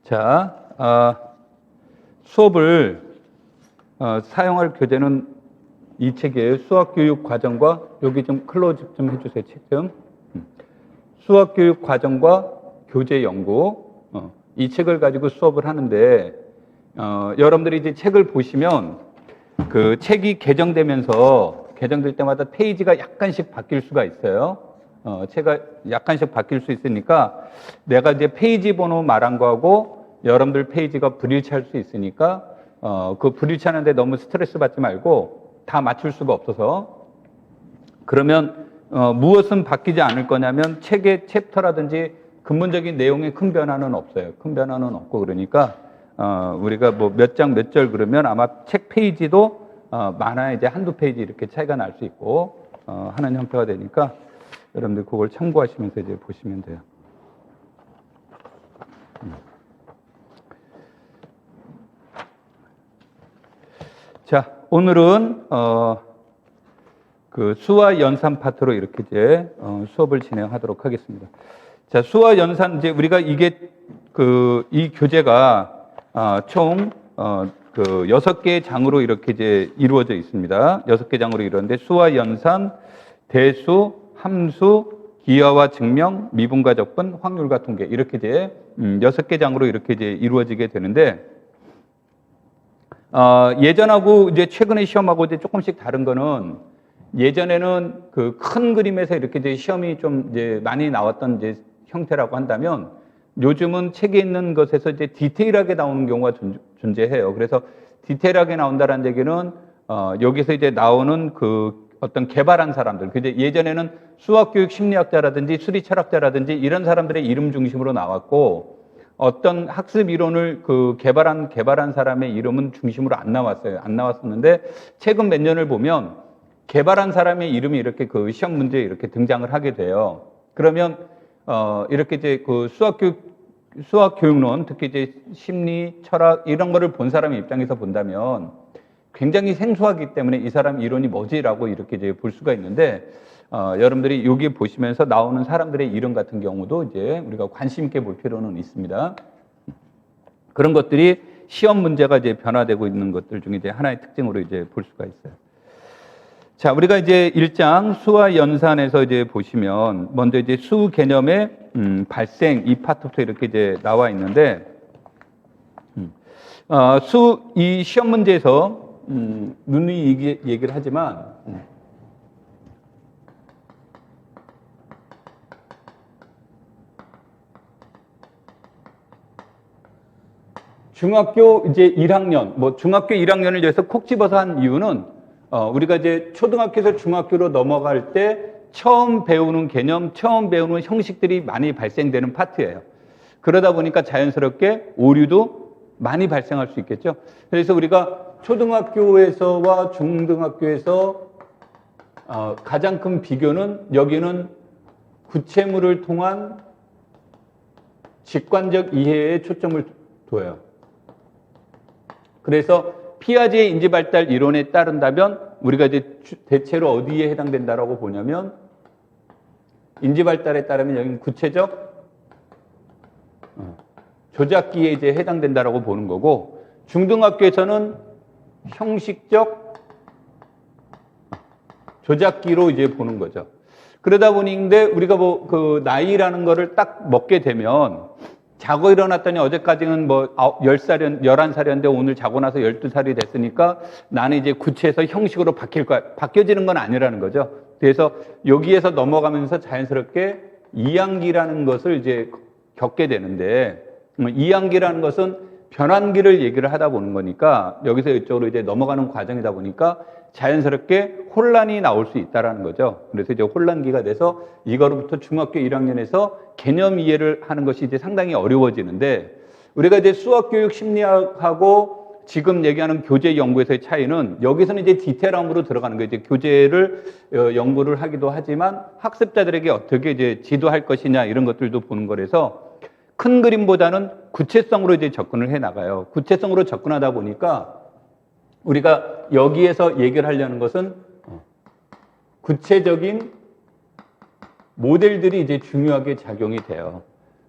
자, 수업을 사용할 교재는 이 책이에요. 수학교육 과정과, 여기 좀 클로즈 좀 해주세요. 책 좀. 수학교육 과정과 교재 연구. 이 책을 가지고 수업을 하는데, 여러분들이 이제 책을 보시면 그 책이 개정될 때마다 페이지가 약간씩 바뀔 수가 있어요. 책가 약간씩 바뀔 수 있으니까 내가 이제 페이지 번호 말한 거하고 여러분들 페이지가 불일치할 수 있으니까 그 불일치하는데 너무 스트레스 받지 말고 다 맞출 수가 없어서 그러면 무엇은 바뀌지 않을 거냐면 책의 챕터라든지 근본적인 내용에 큰 변화는 없어요. 큰 변화는 없고 그러니까 우리가 뭐 몇 장 몇 절 그러면 아마 책 페이지도 많아야 이제 한두 페이지 이렇게 차이가 날 수 있고 하는 형태가 되니까 여러분들 그걸 참고하시면서 이제 보시면 돼요. 자, 오늘은 그 수와 연산 파트로 이렇게 이제 수업을 진행하도록 하겠습니다. 자, 수와 연산 이제 우리가 이게 이 교재가 총 그 6개의 장으로 이렇게 이제 이루어져 있습니다. 6개 장으로 이루어졌는데 수와 연산, 대수, 함수, 기하와 증명, 미분과 적분, 확률과 통계 이렇게 이제 6개 장으로 이렇게 이제 이루어지게 되는데 예전하고 이제 최근에 시험하고 이제 조금씩 다른 거는 예전에는 그 큰 그림에서 이렇게 이제 시험이 좀 이제 많이 나왔던 이제 형태라고 한다면 요즘은 책에 있는 것에서 이제 디테일하게 나오는 경우가 존재해요. 그래서 디테일하게 나온다는 얘기는 여기서 이제 나오는 그 어떤 개발한 사람들, 그제 예전에는 수학교육 심리학자라든지 수리철학자라든지 이런 사람들의 이름 중심으로 나왔고 어떤 학습 이론을 그 개발한 사람의 이름은 중심으로 안 나왔어요. 안 나왔었는데 최근 몇 년을 보면 개발한 사람의 이름이 이렇게 그 시험 문제에 이렇게 등장을 하게 돼요. 그러면 이렇게 이제 그 수학 교육론, 특히 이제 심리, 철학 이런 거를 본 사람의 입장에서 본다면 굉장히 생소하기 때문에 이 사람 이론이 뭐지라고 이렇게 이제 볼 수가 있는데 여러분들이 여기 보시면서 나오는 사람들의 이름 같은 경우도 이제 우리가 관심 있게 볼 필요는 있습니다. 그런 것들이 시험 문제가 이제 변화되고 있는 것들 중에 이제 하나의 특징으로 이제 볼 수가 있어요. 자, 우리가 이제 1장 수와 연산에서 이제 보시면 먼저 이제 수 개념의 발생 이 파트부터 이렇게 이제 나와 있는데 이 시험 문제에서 누누이 얘기를 하지만 중학교 이제 1학년, 중학교 1학년을 위해서 콕 집어서 한 이유는 우리가 이제 초등학교에서 중학교로 넘어갈 때 처음 배우는 개념, 처음 배우는 형식들이 많이 발생되는 파트예요. 그러다 보니까 자연스럽게 오류도 많이 발생할 수 있겠죠. 그래서 우리가 초등학교에서와 중등학교에서 가장 큰 비교는 여기는 구체물을 통한 직관적 이해에 초점을 둬요. 그래서 피아제의 인지발달 이론에 따른다면 우리가 이제 대체로 어디에 해당된다라고 보냐면 인지발달에 따르면 여기는 구체적 조작기에 이제 해당된다라고 보는 거고 중등학교에서는 형식적 조작기로 이제 보는 거죠. 그러다 보니까 우리가 그 나이라는 거를 딱 먹게 되면 자고 일어났더니 어제까지는 11살이었는데 오늘 자고 나서 12살이 됐으니까 나는 이제 구체에서 형식으로 바뀌어지는 건 아니라는 거죠. 그래서 여기에서 넘어가면서 자연스럽게 2학기라는 것을 이제 겪게 되는데 2학기라는 것은 변환기를 얘기를 하다 보는 거니까 여기서 이쪽으로 이제 넘어가는 과정이다 보니까 자연스럽게 혼란이 나올 수 있다라는 거죠. 그래서 이제 혼란기가 돼서 이거로부터 중학교 1학년에서 개념 이해를 하는 것이 이제 상당히 어려워지는데 우리가 이제 수학교육 심리학하고 지금 얘기하는 교재 연구에서의 차이는 여기서는 이제 디테일함으로 들어가는 거예요. 이제 교재를 연구를 하기도 하지만 학습자들에게 어떻게 이제 지도할 것이냐 이런 것들도 보는 거라서 큰 그림보다는 구체성으로 이제 접근을 해 나가요. 구체성으로 접근하다 보니까 우리가 여기에서 얘기를 하려는 것은 구체적인 모델들이 이제 중요하게 작용이 돼요.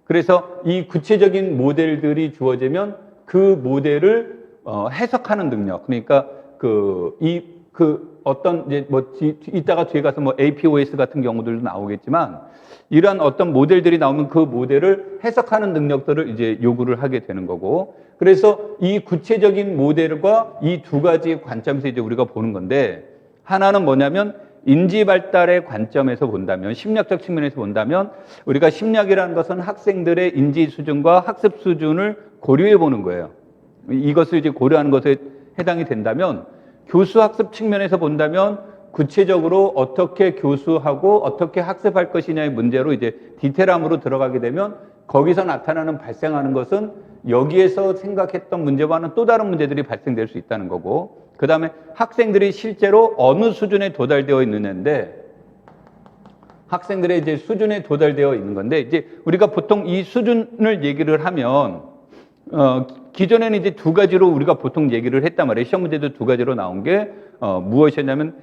그래서 이 구체적인 모델들이 주어지면 그 모델을 해석하는 능력. 그러니까 어떤 이제 뭐 이따가 뒤에 가서 뭐 APOS 같은 경우들도 나오겠지만 이러한 어떤 모델들이 나오면 그 모델을 해석하는 능력들을 이제 요구를 하게 되는 거고, 그래서 이 구체적인 모델과 이 두 가지 관점에서 이제 우리가 보는 건데, 하나는 뭐냐면 인지 발달의 관점에서 본다면, 심리학적 측면에서 본다면 우리가 심리학이라는 것은 학생들의 인지 수준과 학습 수준을 고려해 보는 거예요. 이것을 이제 고려하는 것에 해당이 된다면, 교수 학습 측면에서 본다면 구체적으로 어떻게 교수하고 어떻게 학습할 것이냐의 문제로 이제 디테일함으로 들어가게 되면 거기서 나타나는 발생하는 것은 여기에서 생각했던 문제와는 또 다른 문제들이 발생될 수 있다는 거고, 그 다음에 학생들이 실제로 어느 수준에 도달되어 있느냐인데, 학생들의 이제 수준에 도달되어 있는 건데, 이제 우리가 보통 이 수준을 얘기를 하면 기존에는 이제 두 가지로 우리가 보통 얘기를 했단 말이에요. 시험 문제도 두 가지로 나온 게 무엇이었냐면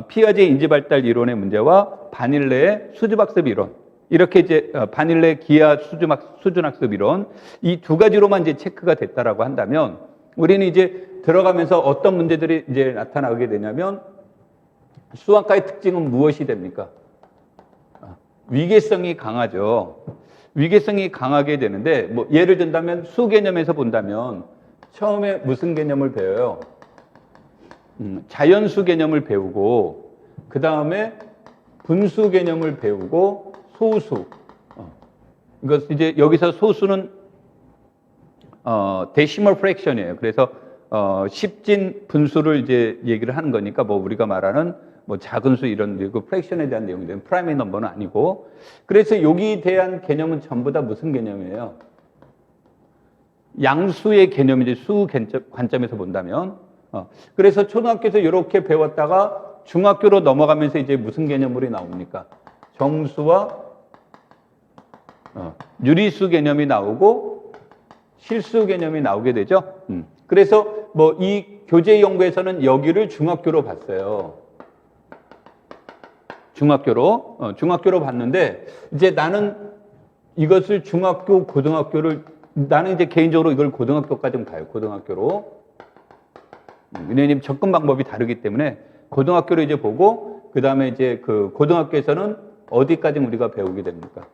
피아제 인지발달 이론의 문제와 바닐레의 수준학습 이론. 이렇게 이제 바닐레 기하 수준학습 이론, 이 두 가지로만 이제 체크가 됐다라고 한다면, 우리는 이제 들어가면서 어떤 문제들이 이제 나타나게 되냐면, 수학과의 특징은 무엇이 됩니까? 위계성이 강하죠. 위계성이 강하게 되는데, 뭐 예를 든다면 수 개념에서 본다면 처음에 무슨 개념을 배워요? 자연수 개념을 배우고, 그 다음에 분수 개념을 배우고, 소수. 이것 이제 여기서 소수는 데시멀 프랙션이에요. 그래서 십진 분수를 이제 얘기를 하는 거니까, 뭐 우리가 말하는 뭐 작은 수 이런 그 프랙션에 대한 내용들은 프라이머리 넘버는 아니고, 그래서 여기에 대한 개념은 전부 다 무슨 개념이에요? 양수의 개념이지, 수 관점에서 본다면. 그래서 초등학교에서 이렇게 배웠다가 중학교로 넘어가면서 이제 무슨 개념물이 나옵니까? 정수와 유리수 개념이 나오고 실수 개념이 나오게 되죠. 그래서 뭐 이 교재 연구에서는 여기를 중학교로 봤어요. 중학교로 봤는데, 이제 나는 이것을 중학교, 고등학교를, 나는 이제 개인적으로 이걸 고등학교까지 가요. 고등학교로. 왜냐면 접근 방법이 다르기 때문에 고등학교로 이제 보고, 그 다음에 이제 그 고등학교에서는 어디까지 우리가 배우게 됩니까?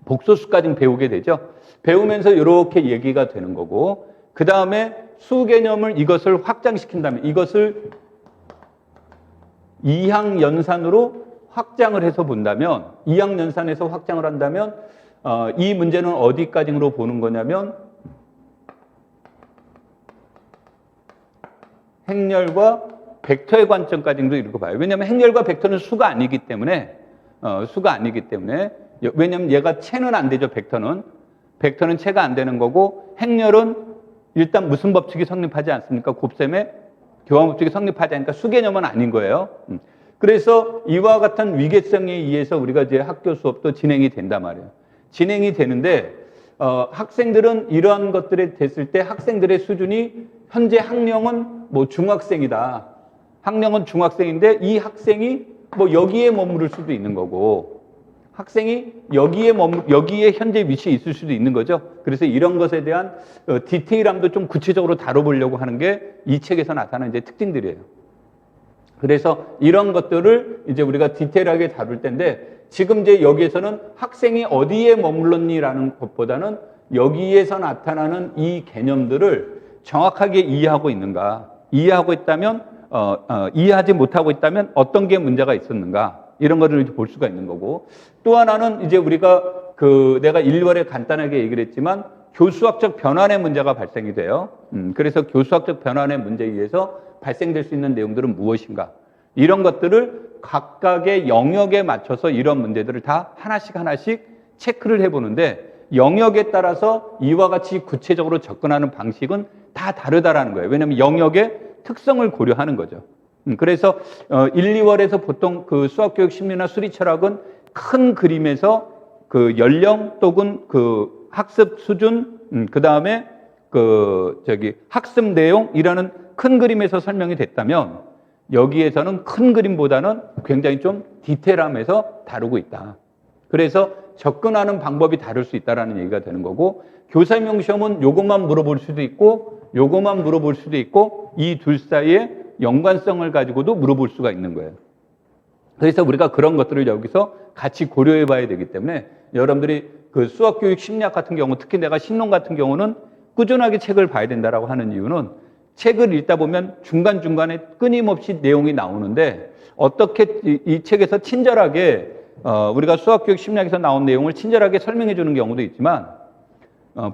복소수까지 배우게 되죠. 배우면서 이렇게 얘기가 되는 거고, 그 다음에 수 개념을 이것을 확장시킨다면, 이것을 2학 연산으로 확장을 해서 본다면, 2학 연산에서 확장을 한다면 이 문제는 어디까지로 보는 거냐면 행렬과 벡터의 관점까지도 이렇게 봐요. 왜냐하면 행렬과 벡터는 수가 아니기 때문에, 왜냐하면 얘가 채는 안 되죠. 벡터는 채가 안 되는 거고, 행렬은 일단 무슨 법칙이 성립하지 않습니까? 곱셈의 교환 법칙이 성립하지 않으니까 수 개념은 아닌 거예요. 그래서 이와 같은 위계성에 의해서 우리가 이제 학교 수업도 진행이 된단 말이에요. 진행이 되는데 학생들은 이러한 것들이 됐을 때 학생들의 수준이, 현재 학령은 뭐 중학생이다. 학령은 중학생인데 이 학생이 뭐 여기에 머무를 수도 있는 거고, 학생이 여기에 현재 위치에 있을 수도 있는 거죠. 그래서 이런 것에 대한 디테일함도 좀 구체적으로 다뤄보려고 하는 게 이 책에서 나타나는 이제 특징들이에요. 그래서 이런 것들을 이제 우리가 디테일하게 다룰 텐데, 지금 이제 여기에서는 학생이 어디에 머물렀니라는 것보다는 여기에서 나타나는 이 개념들을 정확하게 이해하고 있는가, 이해하고 있다면, 이해하지 못하고 있다면 어떤 게 문제가 있었는가, 이런 거를 볼 수가 있는 거고, 또 하나는 이제 우리가 내가 1월에 간단하게 얘기를 했지만 교수학적 변환의 문제가 발생이 돼요. 그래서 교수학적 변환의 문제에 의해서 발생될 수 있는 내용들은 무엇인가, 이런 것들을 각각의 영역에 맞춰서 이런 문제들을 다 하나씩 체크를 해보는데, 영역에 따라서 이와 같이 구체적으로 접근하는 방식은 다 다르다라는 거예요. 왜냐하면 영역의 특성을 고려하는 거죠. 그래서 1, 2월에서 보통 그 수학교육 심리나 수리철학은 큰 그림에서 그 연령 또는 그 학습 수준, 그 다음에 학습 내용이라는 큰 그림에서 설명이 됐다면, 여기에서는 큰 그림보다는 굉장히 좀 디테일함에서 다루고 있다. 그래서 접근하는 방법이 다를 수 있다라는 얘기가 되는 거고, 교사임용 시험은 요것만 물어볼 수도 있고 요것만 물어볼 수도 있고 이 둘 사이에 연관성을 가지고도 물어볼 수가 있는 거예요. 그래서 우리가 그런 것들을 여기서 같이 고려해 봐야 되기 때문에 여러분들이 그 수학교육 심리학 같은 경우, 특히 내가 신론 같은 경우는 꾸준하게 책을 봐야 된다라고 하는 이유는 책을 읽다 보면 중간중간에 끊임없이 내용이 나오는데 어떻게 이 책에서 친절하게 우리가 수학교육 심리학에서 나온 내용을 친절하게 설명해 주는 경우도 있지만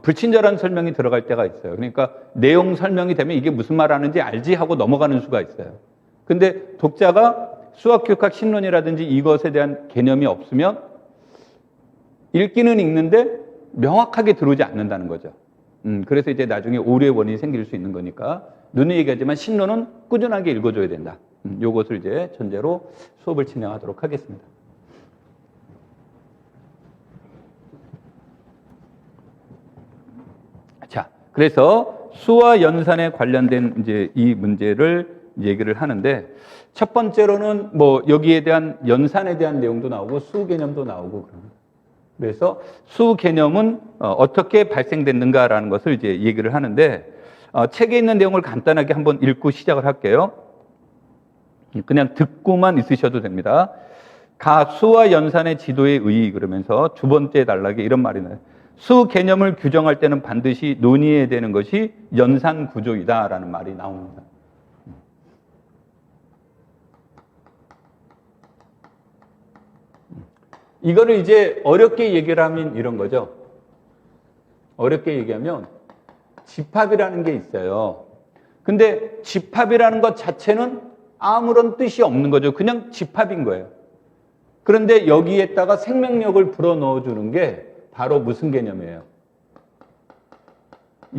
불친절한 설명이 들어갈 때가 있어요. 그러니까 내용 설명이 되면 이게 무슨 말 하는지 알지 하고 넘어가는 수가 있어요. 근데 독자가 수학교육학 신론이라든지 이것에 대한 개념이 없으면 읽기는 읽는데 명확하게 들어오지 않는다는 거죠. 그래서 이제 나중에 오류의 원인이 생길 수 있는 거니까 누누이 얘기하지만 신론은 꾸준하게 읽어줘야 된다. 요것을 이제 전제로 수업을 진행하도록 하겠습니다. 자, 그래서 수와 연산에 관련된 이제 이 문제를 얘기를 하는데, 첫 번째로는 뭐 여기에 대한 연산에 대한 내용도 나오고 수 개념도 나오고 그럽니다. 그래서 수 개념은 어떻게 발생됐는가라는 것을 이제 얘기를 하는데, 책에 있는 내용을 간단하게 한번 읽고 시작을 할게요. 그냥 듣고만 있으셔도 됩니다. 가 수와 연산의 지도에 의의, 그러면서 두 번째 단락에 이런 말이 나요. 수 개념을 규정할 때는 반드시 논의해야 되는 것이 연산 구조이다라는 말이 나옵니다. 이거를 이제 어렵게 얘기를 하면 이런 거죠. 어렵게 얘기하면 집합이라는 게 있어요. 근데 집합이라는 것 자체는 아무런 뜻이 없는 거죠. 그냥 집합인 거예요. 그런데 여기에다가 생명력을 불어넣어 주는 게 바로 무슨 개념이에요?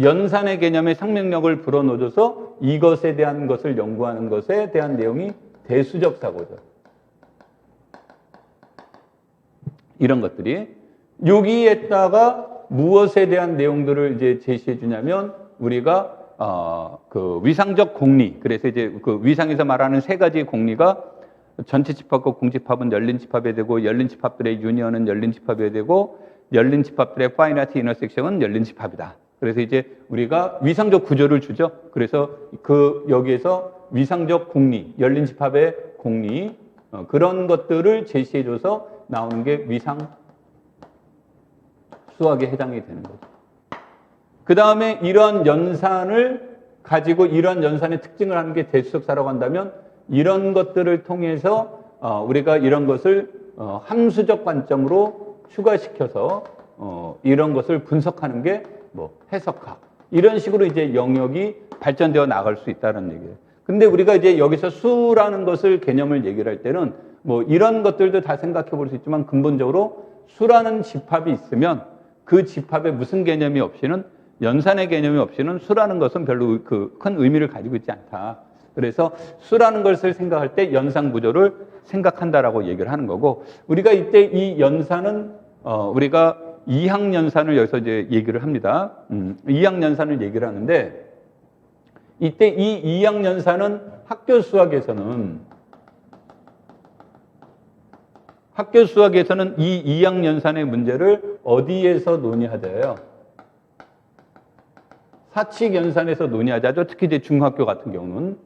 연산의 개념에 생명력을 불어넣어줘서 이것에 대한 것을 연구하는 것에 대한 내용이 대수적 사고죠. 이런 것들이 여기에다가 무엇에 대한 내용들을 이제 제시해 주냐면 우리가 그 위상적 공리, 그래서 이제 그 위상에서 말하는 세 가지 공리가 전체 집합과 공집합은 열린 집합이 되고, 열린 집합들의 유니언은 열린 집합이 되고, 열린 집합들의 파이나이트 인터섹션은 열린 집합이다. 그래서 이제 우리가 위상적 구조를 주죠. 그래서 그 여기에서 위상적 공리, 열린 집합의 공리, 그런 것들을 제시해줘서 나오는 게 위상 수학에 해당이 되는 거죠. 그 다음에 이러한 연산을 가지고 이러한 연산의 특징을 하는 게 대수적사라고 한다면, 이런 것들을 통해서 우리가 이런 것을 함수적 관점으로 추가시켜서 이런 것을 분석하는 게 뭐 해석학, 이런 식으로 이제 영역이 발전되어 나갈 수 있다는 얘기예요. 근데 우리가 이제 여기서 수라는 것을 개념을 얘기를 할 때는 뭐 이런 것들도 다 생각해 볼 수 있지만, 근본적으로 수라는 집합이 있으면 그 집합에 무슨 개념이 없이는, 연산의 개념이 없이는 수라는 것은 별로 그 큰 의미를 가지고 있지 않다. 그래서 수라는 것을 생각할 때 연산 구조를 생각한다라고 얘기를 하는 거고, 우리가 이때 이 연산은 우리가 이항연산을 여기서 이제 얘기를 합니다. 이항연산을 얘기를 하는데, 이때 이 이항연산은 학교 수학에서는 이 이항연산의 문제를 어디에서 논의하자요? 사칙연산에서 논의하자죠. 특히 이제 중학교 같은 경우는.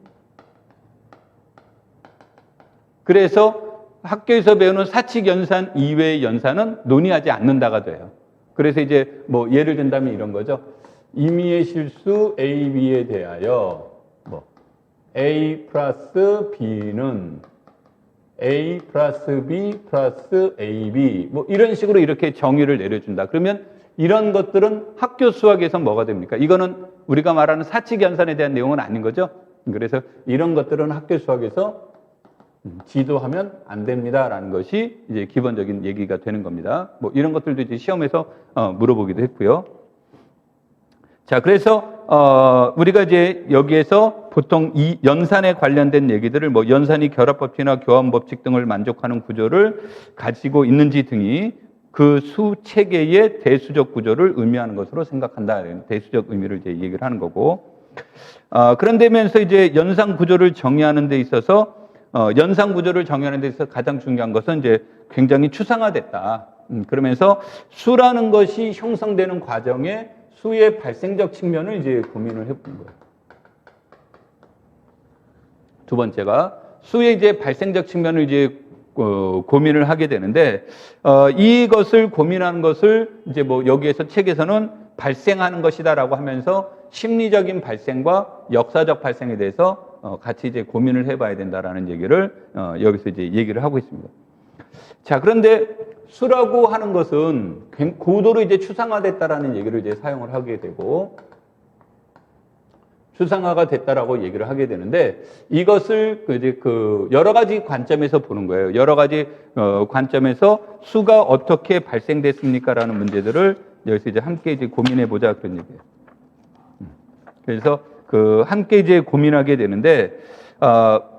그래서 학교에서 배우는 사칙연산 이외의 연산은 논의하지 않는다가 돼요. 그래서 이제 뭐 예를 든다면 이런 거죠. 임의의 실수 A, B에 대하여 뭐 A 플러스 B는 A 플러스 B 플러스 AB 뭐 이런 식으로 이렇게 정의를 내려준다. 그러면 이런 것들은 학교 수학에서 뭐가 됩니까? 이거는 우리가 말하는 사칙연산에 대한 내용은 아닌 거죠. 그래서 이런 것들은 학교 수학에서 지도하면 안 됩니다라는 것이 이제 기본적인 얘기가 되는 겁니다. 뭐 이런 것들도 이제 시험에서 물어보기도 했고요. 자, 그래서 우리가 이제 여기에서 보통 이 연산에 관련된 얘기들을 뭐 연산이 결합법칙이나 교환법칙 등을 만족하는 구조를 가지고 있는지 등이 그 수 체계의 대수적 구조를 의미하는 것으로 생각한다. 대수적 의미를 이제 얘기를 하는 거고. 그런데면서 이제 연산 구조를 정의하는 데 있어서 연산 구조를 정의하는 데 있어서 가장 중요한 것은 이제 굉장히 추상화됐다. 그러면서 수라는 것이 형성되는 과정에 수의 발생적 측면을 이제 고민을 해본 거예요. 두 번째가 수의 이제 발생적 측면을 이제 고민을 하게 되는데, 이것을 고민하는 것을 이제 뭐 여기에서 책에서는 발생하는 것이다라고 하면서 심리적인 발생과 역사적 발생에 대해서 같이 이제 고민을 해봐야 된다라는 얘기를 여기서 이제 얘기를 하고 있습니다. 자, 그런데 수라고 하는 것은 고도로 이제 추상화됐다라는 얘기를 이제 사용을 하게 되고, 추상화가 됐다라고 얘기를 하게 되는데, 이것을 이제 여러 가지 관점에서 보는 거예요. 여러 가지 관점에서 수가 어떻게 발생됐습니까라는 문제들을 여기서 이제 함께 이제 고민해 보자 그런 얘기예요. 그래서 함께 이제 고민하게 되는데,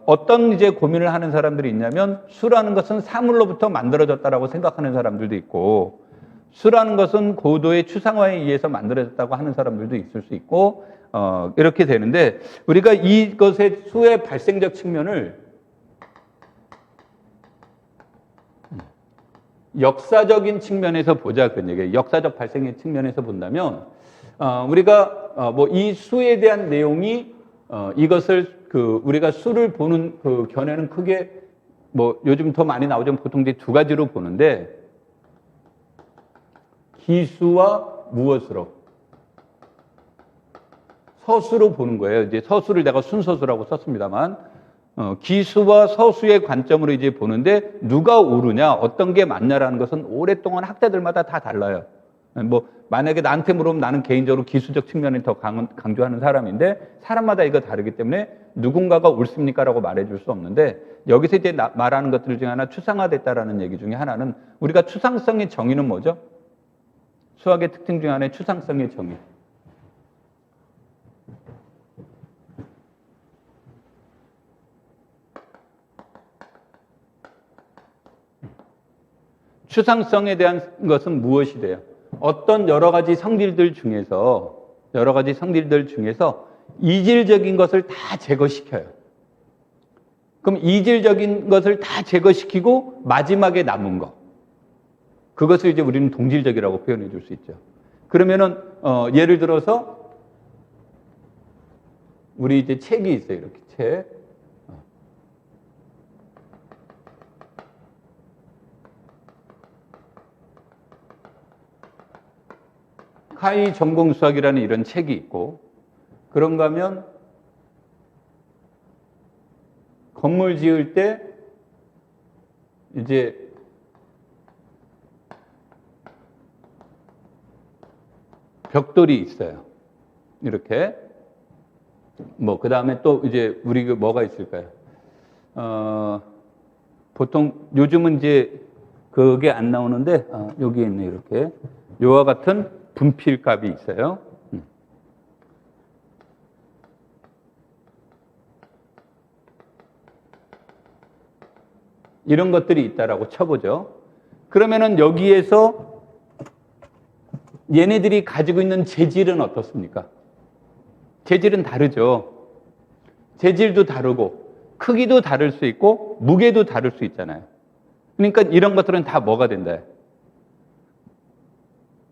어떤 이제 고민을 하는 사람들이 있냐면, 수라는 것은 사물로부터 만들어졌다라고 생각하는 사람들도 있고, 수라는 것은 고도의 추상화에 의해서 만들어졌다고 하는 사람들도 있을 수 있고, 이렇게 되는데, 우리가 이것의 수의 발생적 측면을 역사적인 측면에서 보자 그런 얘기예요. 역사적 발생의 측면에서 본다면, 우리가 뭐 이 수에 대한 내용이 이것을 우리가 수를 보는 견해는 크게 뭐 요즘 더 많이 나오죠. 보통 이제 두 가지로 보는데, 기수와 무엇으로? 서수로 보는 거예요. 이제 서수를 내가 순서수라고 썼습니다만, 기수와 서수의 관점으로 이제 보는데, 누가 옳으냐, 어떤 게 맞냐라는 것은 오랫동안 학자들마다 다 달라요. 뭐, 만약에 나한테 물으면 나는 개인적으로 기수적 측면을 더 강조하는 사람인데, 사람마다 이거 다르기 때문에 누군가가 옳습니까? 라고 말해줄 수 없는데, 여기서 이제 말하는 것들 중에 하나, 추상화됐다라는 얘기 중에 하나는, 우리가 추상성의 정의는 뭐죠? 수학의 특징 중에 하나의 추상성의 정의. 추상성에 대한 것은 무엇이 돼요? 어떤 여러 가지 성질들 중에서 이질적인 것을 다 제거시켜요. 그럼 이질적인 것을 다 제거시키고 마지막에 남은 거, 그것을 이제 우리는 동질적이라고 표현해 줄 수 있죠. 그러면은 예를 들어서 우리 이제 책이 있어요. 이렇게 책. 카이 전공 수학이라는 이런 책이 있고, 그런가 하면 건물 지을 때 이제 벽돌이 있어요. 이렇게. 뭐, 그 다음에 또 이제 우리 뭐가 있을까요? 보통 요즘은 이제 그게 안 나오는데, 여기 있네, 이렇게. 요와 같은 분필값이 있어요. 이런 것들이 있다라고 쳐보죠. 그러면은 여기에서 얘네들이 가지고 있는 재질은 어떻습니까? 재질은 다르죠. 재질도 다르고 크기도 다를 수 있고 무게도 다를 수 있잖아요. 그러니까 이런 것들은 다 뭐가 된다?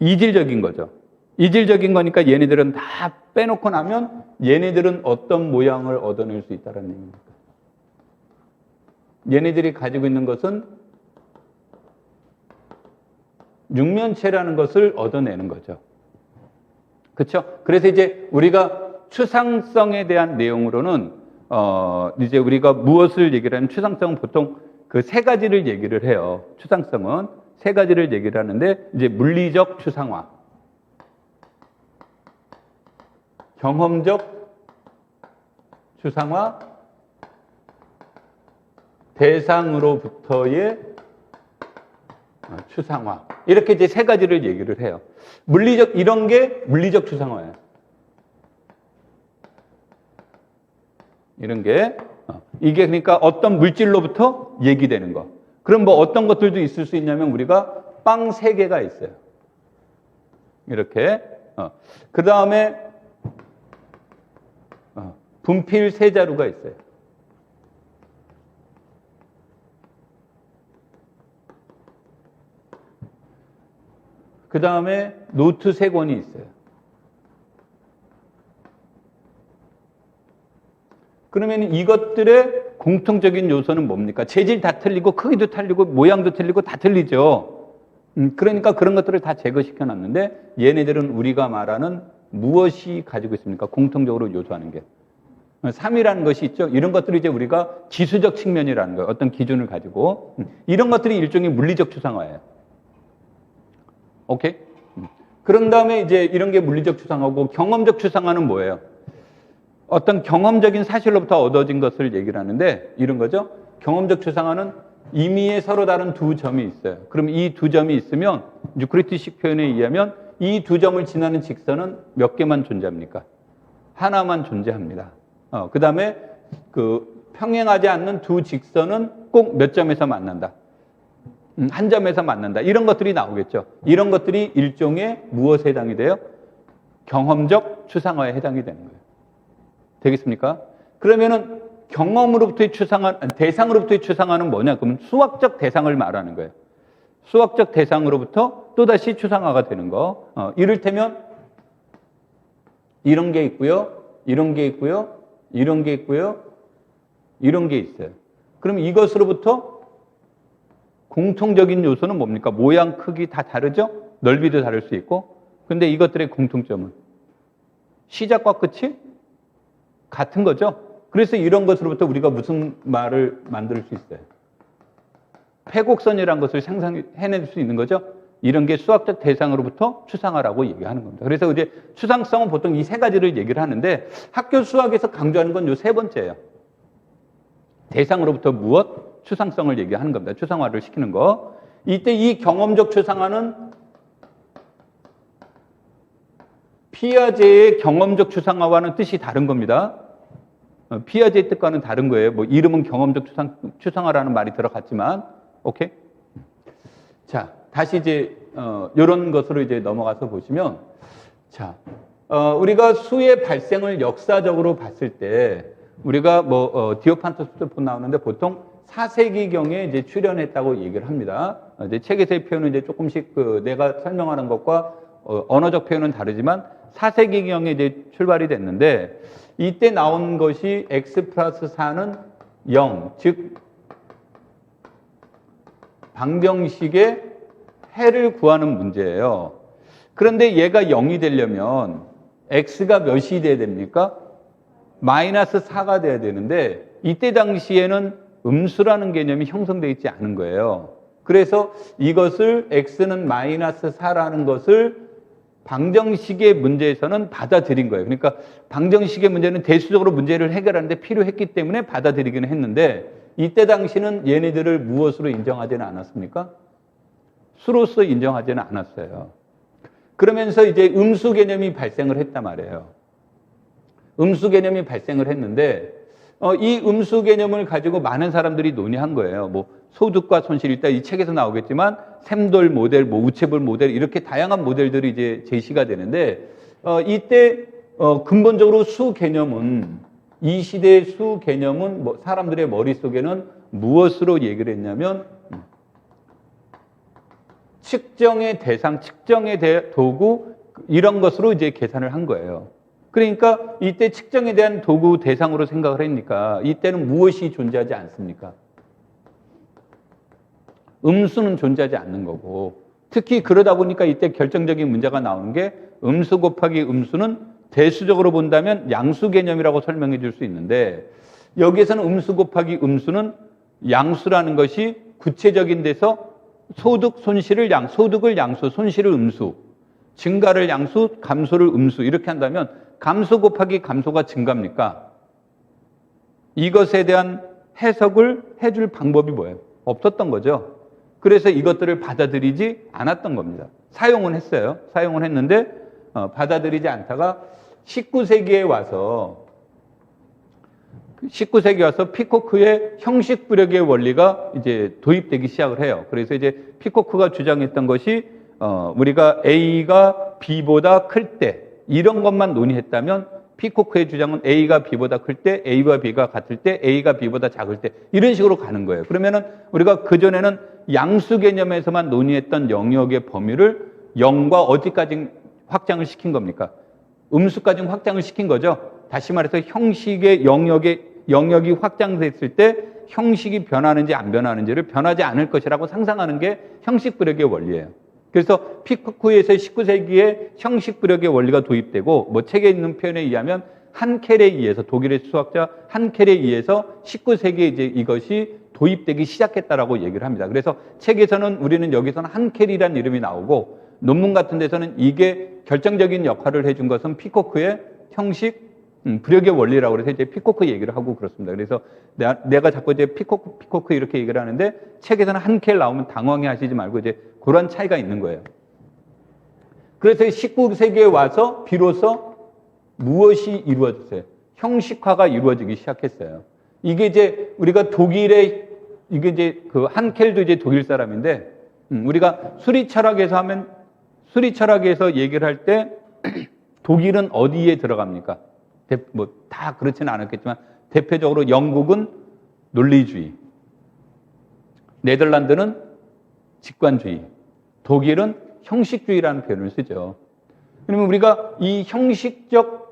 이질적인 거죠. 이질적인 거니까 얘네들은 다 빼놓고 나면 얘네들은 어떤 모양을 얻어낼 수 있다는 얘기입니다. 얘네들이 가지고 있는 것은 육면체라는 것을 얻어내는 거죠. 그렇죠? 그래서 이제 우리가 추상성에 대한 내용으로는 이제 우리가 무엇을 얘기를 하면 추상성은 보통 그 세 가지를 얘기를 해요. 추상성은 세 가지를 얘기를 하는데 이제 물리적 추상화, 경험적 추상화, 대상으로부터의 추상화, 이렇게 이제 세 가지를 얘기를 해요. 물리적, 이런 게 물리적 추상화예요. 이런 게 이게 그러니까 어떤 물질로부터 얘기되는 거. 그럼 뭐 어떤 것들도 있을 수 있냐면 우리가 빵 3개가 있어요. 이렇게. 그 다음에 분필 3자루가 있어요. 그 다음에 노트 3권이 있어요. 그러면 이것들의 공통적인 요소는 뭡니까? 재질 다 틀리고 크기도 틀리고 모양도 틀리고 다 틀리죠. 그러니까 그런 것들을 다 제거시켜 놨는데 얘네들은 우리가 말하는 무엇이 가지고 있습니까? 공통적으로 요소하는 게. 3이라는 것이 있죠. 이런 것들이 이제 우리가 지수적 측면이라는 거예요. 어떤 기준을 가지고. 이런 것들이 일종의 물리적 추상화예요. 오케이? 그런 다음에 이제 이런 게 물리적 추상화고 경험적 추상화는 뭐예요? 어떤 경험적인 사실로부터 얻어진 것을 얘기를 하는데 이런 거죠. 경험적 추상화는 임의의 서로 다른 두 점이 있어요. 그럼 이 두 점이 있으면 유크리티식 표현에 의하면 이 두 점을 지나는 직선은 몇 개만 존재합니까? 하나만 존재합니다. 그 다음에 그 평행하지 않는 두 직선은 꼭 몇 점에서 만난다. 한 점에서 만난다. 이런 것들이 나오겠죠. 이런 것들이 일종의 무엇에 해당이 돼요? 경험적 추상화에 해당이 되는 거예요. 되겠습니까? 그러면은 경험으로부터의 추상화, 대상으로부터의 추상화는 뭐냐? 그러면 수학적 대상을 말하는 거예요. 수학적 대상으로부터 또다시 추상화가 되는 거. 이를테면 이런 게 있고요. 이런 게 있고요. 이런 게 있고요. 이런 게 있어요. 그럼 이것으로부터 공통적인 요소는 뭡니까? 모양, 크기 다 다르죠? 넓이도 다를 수 있고. 근데 이것들의 공통점은 시작과 끝이 같은 거죠. 그래서 이런 것으로부터 우리가 무슨 말을 만들 수 있어요? 패곡선이라는 것을 상상해낼 수 있는 거죠. 이런 게 수학적 대상으로부터 추상화라고 얘기하는 겁니다. 그래서 이제 추상성은 보통 이 세 가지를 얘기를 하는데 학교 수학에서 강조하는 건 요 세 번째예요. 대상으로부터 무엇? 추상성을 얘기하는 겁니다. 추상화를 시키는 거. 이때 이 경험적 추상화는 피아제의 경험적 추상화와는 뜻이 다른 겁니다. 피아제의 뜻과는 다른 거예요. 뭐 이름은 경험적 추상화라는 말이 들어갔지만, 오케이? 자, 다시 이제 이런 것으로 이제 넘어가서 보시면, 자, 우리가 수의 발생을 역사적으로 봤을 때 우리가 뭐 디오판토스도 나오는데 보통 4세기경에 이제 출현했다고 얘기를 합니다. 이제 책에서의 표현은 이제 조금씩 내가 설명하는 것과 언어적 표현은 다르지만 4세기경에 이제 출발이 됐는데 이때 나온 것이 x 플러스 4는 0, 즉 방정식의 해를 구하는 문제예요. 그런데 얘가 0이 되려면 x가 몇이 돼야 됩니까? 마이너스 4가 돼야 되는데 이때 당시에는 음수라는 개념이 형성되어 있지 않은 거예요. 그래서 이것을 x는 마이너스 4라는 것을 방정식의 문제에서는 받아들인 거예요. 그러니까 방정식의 문제는 대수적으로 문제를 해결하는데 필요했기 때문에 받아들이기는 했는데 이때 당시는 얘네들을 무엇으로 인정하지는 않았습니까? 수로서 인정하지는 않았어요. 그러면서 이제 음수 개념이 발생을 했단 말이에요. 음수 개념이 발생을 했는데 이 음수 개념을 가지고 많은 사람들이 논의한 거예요. 뭐 소득과 손실, 일단 이 책에서 나오겠지만 샘돌 모델, 뭐 우체불 모델 이렇게 다양한 모델들이 이제 제시가 되는데 이때 근본적으로 수 개념은 이 시대의 수 개념은 뭐 사람들의 머릿속에는 무엇으로 얘기를 했냐면 측정의 대상, 측정의 도구 이런 것으로 이제 계산을 한 거예요. 그러니까 이때 측정에 대한 도구 대상으로 생각을 하니까 이때는 무엇이 존재하지 않습니까? 음수는 존재하지 않는 거고 특히 그러다 보니까 이때 결정적인 문제가 나오는 게 음수 곱하기 음수는 대수적으로 본다면 양수 개념이라고 설명해 줄 수 있는데 여기에서는 음수 곱하기 음수는 양수라는 것이 구체적인 데서 소득, 손실을 소득을 양수, 손실을 음수, 증가를 양수, 감소를 음수 이렇게 한다면 감소 곱하기 감소가 증가입니까? 이것에 대한 해석을 해줄 방법이 뭐예요? 없었던 거죠. 그래서 이것들을 받아들이지 않았던 겁니다. 사용은 했어요. 사용은 했는데 받아들이지 않다가 19세기에 와서 피코크의 형식 부력의 원리가 이제 도입되기 시작을 해요. 그래서 이제 피코크가 주장했던 것이 우리가 A가 B보다 클 때 이런 것만 논의했다면 피코크의 주장은 A가 B보다 클 때, A와 B가 같을 때, A가 B보다 작을 때 이런 식으로 가는 거예요. 그러면은 우리가 그전에는 양수 개념에서만 논의했던 영역의 범위를 0과 어디까지 확장을 시킨 겁니까? 음수까지 확장을 시킨 거죠. 다시 말해서 형식의 영역이 확장됐을 때 형식이 변하는지 안 변하는지를 변하지 않을 것이라고 상상하는 게 형식 부력의 원리예요. 그래서 피코크에서 19세기에 형식 부력의 원리가 도입되고 뭐 책에 있는 표현에 의하면 한켈에 의해서 독일의 수학자 한켈에 의해서 19세기에 이제 이것이 도입되기 시작했다라고 얘기를 합니다. 그래서 책에서는 우리는 여기서는 한켈이라는 이름이 나오고 논문 같은 데서는 이게 결정적인 역할을 해준 것은 피코크의 형식 부력의 원리라고 해서 이제 피코크 얘기를 하고 그렇습니다. 그래서 내가 자꾸 이제 피코크 이렇게 얘기를 하는데 책에서는 한켈 나오면 당황해 하시지 말고 이제 그런 차이가 있는 거예요. 그래서 19세기에 와서 비로소 무엇이 이루어졌어요? 형식화가 이루어지기 시작했어요. 이게 이제 우리가 독일의 이게 이제 그 한켈도 이제 독일 사람인데 우리가 수리 철학에서 얘기를 할 때 독일은 어디에 들어갑니까? 뭐 다 그렇지는 않았겠지만 대표적으로 영국은 논리주의, 네덜란드는 직관주의, 독일은 형식주의라는 표현을 쓰죠. 그러면 우리가 이 형식적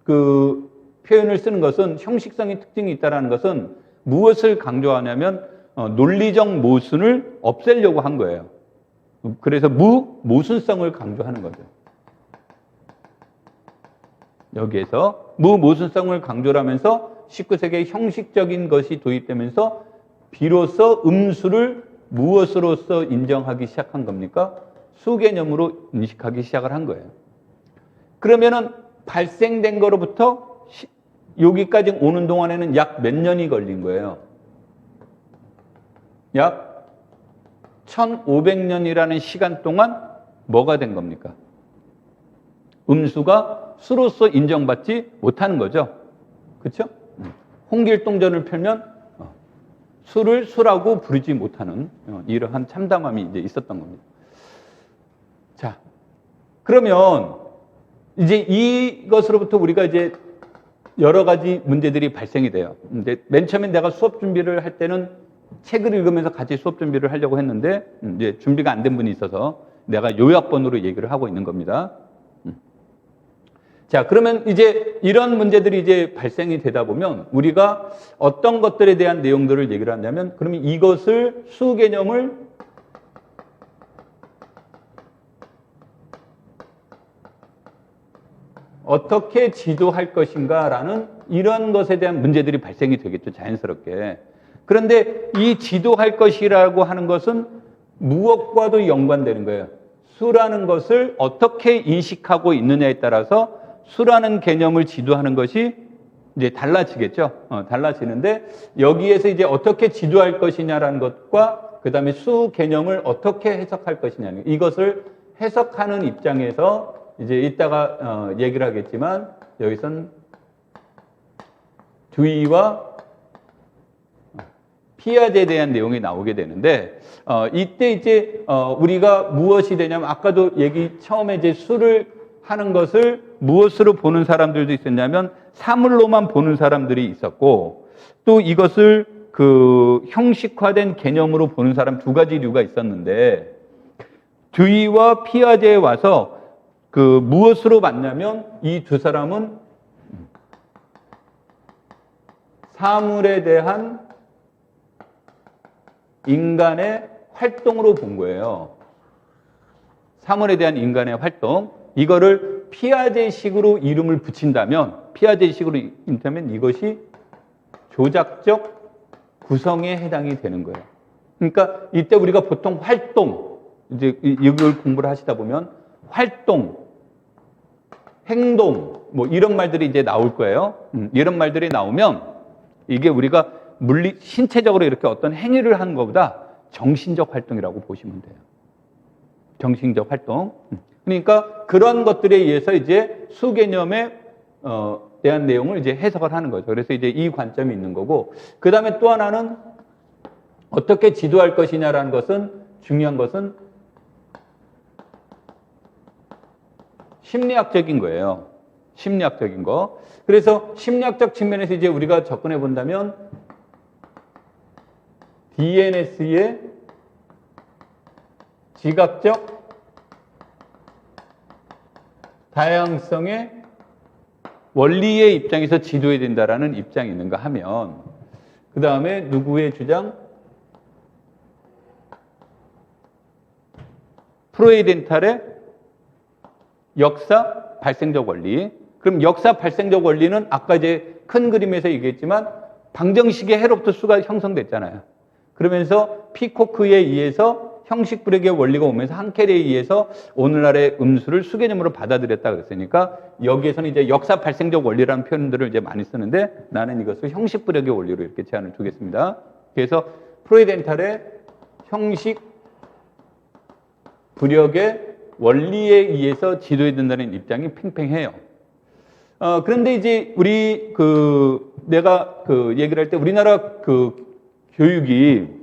그 표현을 쓰는 것은 형식성의 특징이 있다는 것은 무엇을 강조하냐면 논리적 모순을 없애려고 한 거예요. 그래서 무모순성을 강조하는 거죠. 여기에서 무모순성을 강조를 하면서 19세기에 형식적인 것이 도입되면서 비로소 음수를 무엇으로서 인정하기 시작한 겁니까? 수개념으로 인식하기 시작을 한 거예요. 그러면은 발생된 거로부터 여기까지 오는 동안에는 약 몇 년이 걸린 거예요? 약 1500년이라는 시간 동안 뭐가 된 겁니까? 음수가 수로서 인정받지 못하는 거죠. 그렇죠? 홍길동전을 펴면 수를 수라고 부르지 못하는 이러한 참담함이 이제 있었던 겁니다. 자, 그러면 이제 이것으로부터 우리가 이제 여러 가지 문제들이 발생이 돼요. 근데 맨 처음에 내가 수업 준비를 할 때는 책을 읽으면서 같이 수업 준비를 하려고 했는데 이제 준비가 안 된 분이 있어서 내가 요약본으로 얘기를 하고 있는 겁니다. 자, 그러면 이제 이런 문제들이 이제 발생이 되다 보면 우리가 어떤 것들에 대한 내용들을 얘기를 하냐면 그러면 이것을 수 개념을 어떻게 지도할 것인가라는 이런 것에 대한 문제들이 발생이 되겠죠, 자연스럽게. 그런데 이 지도할 것이라고 하는 것은 무엇과도 연관되는 거예요. 수라는 것을 어떻게 인식하고 있느냐에 따라서 수라는 개념을 지도하는 것이 이제 달라지겠죠. 달라지는데 여기에서 이제 어떻게 지도할 것이냐라는 것과 그 다음에 수 개념을 어떻게 해석할 것이냐 이것을 해석하는 입장에서 이제 이따가 얘기를 하겠지만 여기선 듀이와 피아제에 대한 내용이 나오게 되는데 이때 이제 우리가 무엇이 되냐면 아까도 처음에 이제 수를 하는 것을 무엇으로 보는 사람들도 있었냐면 사물로만 보는 사람들이 있었고 또 이것을 그 형식화된 개념으로 보는 사람 두 가지 류가 있었는데 듀이와 피아제에 와서 그 무엇으로 봤냐면 이 두 사람은 사물에 대한 인간의 활동으로 본 거예요. 사물에 대한 인간의 활동. 이거를 피아제식으로 이름을 붙인다면, 피아제식으로 인다면 이것이 조작적 구성에 해당이 되는 거예요. 그러니까 이때 우리가 보통 활동, 이제 이걸 공부를 하시다 보면 활동, 행동, 뭐 이런 말들이 이제 나올 거예요. 이런 말들이 나오면 이게 우리가 신체적으로 이렇게 어떤 행위를 하는 것보다 정신적 활동이라고 보시면 돼요. 정신적 활동. 그러니까 그런 것들에 의해서 이제 수 개념에 대한 내용을 이제 해석을 하는 거죠. 그래서 이제 이 관점이 있는 거고, 그 다음에 또 하나는 어떻게 지도할 것이냐라는 것은 중요한 것은 심리학적인 거예요. 심리학적인 거. 그래서 심리학적 측면에서 이제 우리가 접근해 본다면 DNS의 지각적 다양성의 원리의 입장에서 지도해야 된다라는 입장이 있는가 하면, 그 다음에 누구의 주장? 프로이덴탈의 역사 발생적 원리. 그럼 역사 발생적 원리는 아까 이제 큰 그림에서 얘기했지만 방정식의 헤로부터 수가 형성됐잖아요. 그러면서 피코크에 의해서 형식 불역의 원리가 오면서 한켈에 의해서 오늘날의 음수를 수개념으로 받아들였다 그랬으니까 여기에서는 이제 역사 발생적 원리라는 표현들을 이제 많이 쓰는데 나는 이것을 형식 불역의 원리로 이렇게 제안을 두겠습니다. 그래서 프로이덴탈의 형식 불역의 원리에 의해서 지도해야 된다는 입장이 팽팽해요. 그런데 이제 우리 내가 얘기를 할 때 우리나라 교육이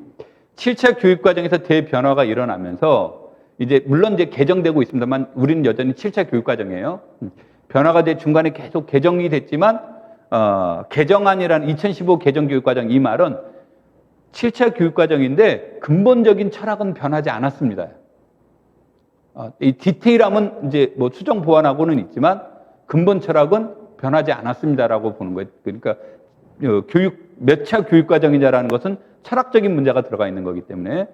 7차 교육 과정에서 대변화가 일어나면서 이제 물론 이제 개정되고 있습니다만 우리는 여전히 7차 교육 과정이에요. 변화가 돼 중간에 계속 개정이 됐지만 개정안이라는 2015 개정 교육 과정 이 말은 7차 교육 과정인데 근본적인 철학은 변하지 않았습니다. 이 디테일함은 이제 뭐 수정 보완하고는 있지만 근본 철학은 변하지 않았습니다라고 보는 거예요. 그러니까 몇 차 교육 과정이냐라는 것은 철학적인 문제가 들어가 있는 거기 때문에.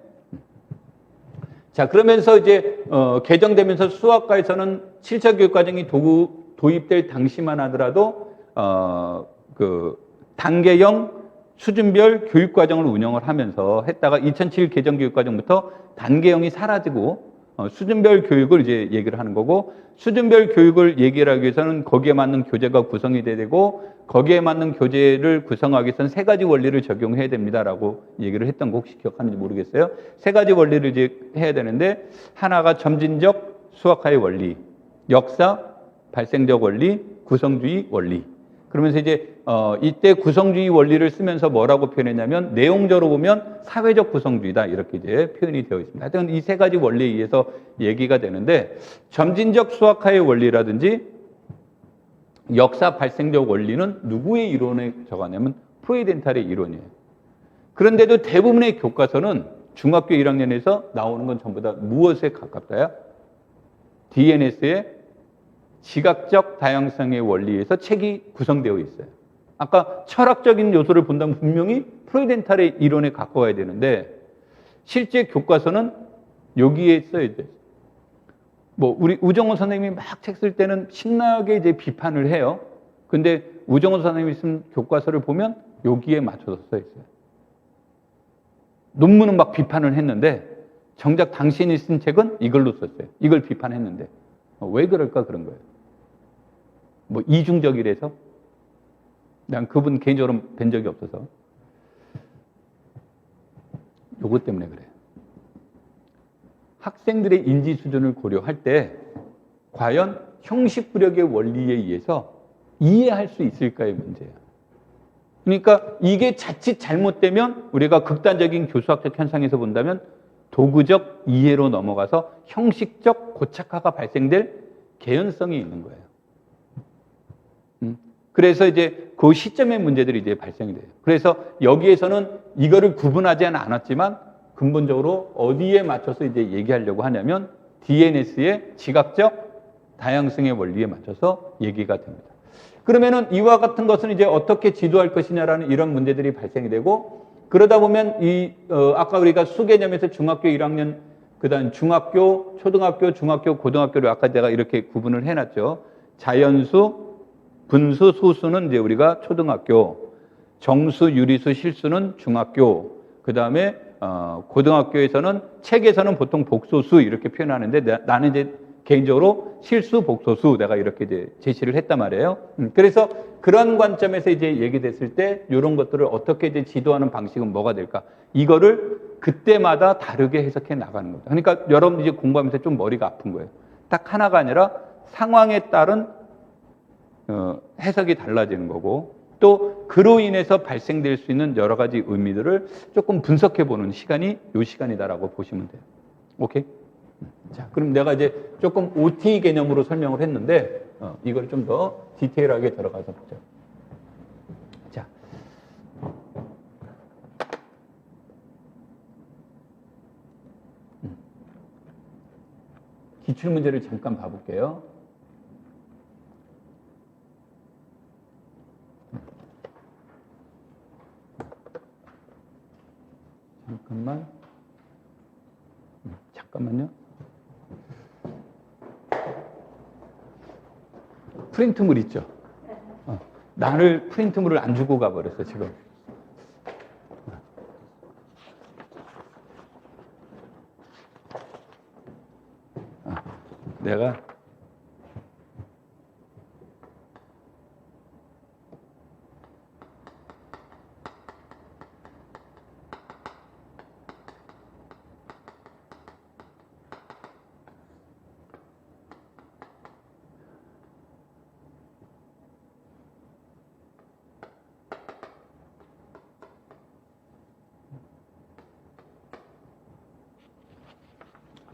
자, 그러면서 이제 개정되면서 수학과에서는 7차 교육 과정이 도입될 당시만 하더라도 단계형 수준별 교육 과정을 운영을 하면서 했다가 2007 개정 교육 과정부터 단계형이 사라지고 수준별 교육을 이제 얘기를 하는 거고, 수준별 교육을 얘기를 하기 위해서는 거기에 맞는 교재가 구성이 돼야 되고, 거기에 맞는 교재를 구성하기 위해서는 세 가지 원리를 적용해야 됩니다라고 얘기를 했던 거 혹시 기억하는지 모르겠어요. 세 가지 원리를 이제 해야 되는데, 하나가 점진적 수학화의 원리, 역사 발생적 원리, 구성주의 원리. 그러면서 이제 이때 구성주의 원리를 쓰면서 뭐라고 표현했냐면 내용적으로 보면 사회적 구성주의다 이렇게 이제 표현이 되어 있습니다. 하여튼 이 세 가지 원리에 의해서 얘기가 되는데, 점진적 수학화의 원리라든지 역사 발생적 원리는 누구의 이론에 적었냐면 프로이덴탈의 이론이에요. 그런데도 대부분의 교과서는 중학교 1학년에서 나오는 건 전부 다 무엇에 가깝다요? DNS의 지각적 다양성의 원리에서 책이 구성되어 있어요. 아까 철학적인 요소를 본다면 분명히 프로이덴탈의 이론에 가까워야 되는데 실제 교과서는 여기에 써야 돼요. 뭐 우리 우정호 선생님이 막 책 쓸 때는 신나게 이제 비판을 해요. 근데 우정호 선생님이 쓴 교과서를 보면 여기에 맞춰서 써 있어요. 논문은 막 비판을 했는데 정작 당신이 쓴 책은 이걸로 썼어요. 이걸 비판했는데 왜 그럴까 그런 거예요. 뭐 이중적이라서 난 그분 개인적으로 뵌 적이 없어서 요것 때문에 그래요. 학생들의 인지 수준을 고려할 때 과연 형식불역의 원리에 의해서 이해할 수 있을까의 문제예요. 그러니까 이게 자칫 잘못되면 우리가 극단적인 교수학적 현상에서 본다면 도구적 이해로 넘어가서 형식적 고착화가 발생될 개연성이 있는 거예요. 그래서 이제 그 시점의 문제들이 이제 발생이 돼요. 그래서 여기에서는 이거를 구분하지는 않았지만 근본적으로 어디에 맞춰서 이제 얘기하려고 하냐면 DNS의 지각적 다양성의 원리에 맞춰서 얘기가 됩니다. 그러면은 이와 같은 것은 이제 어떻게 지도할 것이냐라는 이런 문제들이 발생이 되고, 그러다 보면 아까 우리가 수개념에서 중학교 1학년, 그다음 중학교, 초등학교, 중학교, 고등학교를 아까 제가 이렇게 구분을 해놨죠. 자연수, 분수, 소수는 이제 우리가 초등학교, 정수, 유리수, 실수는 중학교, 그 다음에 고등학교에서는 책에서는 보통 복소수 이렇게 표현하는데 나는 이제 개인적으로 실수, 복소수 내가 이렇게 이제 제시를 했단 말이에요. 그래서 그런 관점에서 이제 얘기됐을 때 이런 것들을 어떻게 이제 지도하는 방식은 뭐가 될까? 이거를 그때마다 다르게 해석해 나가는 겁니다. 그러니까 여러분들이 이제 공부하면서 좀 머리가 아픈 거예요. 딱 하나가 아니라 상황에 따른 해석이 달라지는 거고, 또 그로 인해서 발생될 수 있는 여러 가지 의미들을 조금 분석해 보는 시간이 이 시간이다라고 보시면 돼요. 오케이? 자, 그럼 내가 이제 조금 OT 개념으로 설명을 했는데 이걸 좀 더 디테일하게 들어가서 보죠. 자, 기출문제를 잠깐 봐볼게요. 잠깐만요. 프린트물 있죠? 나를 프린트물을 안 주고 가버렸어, 지금. 내가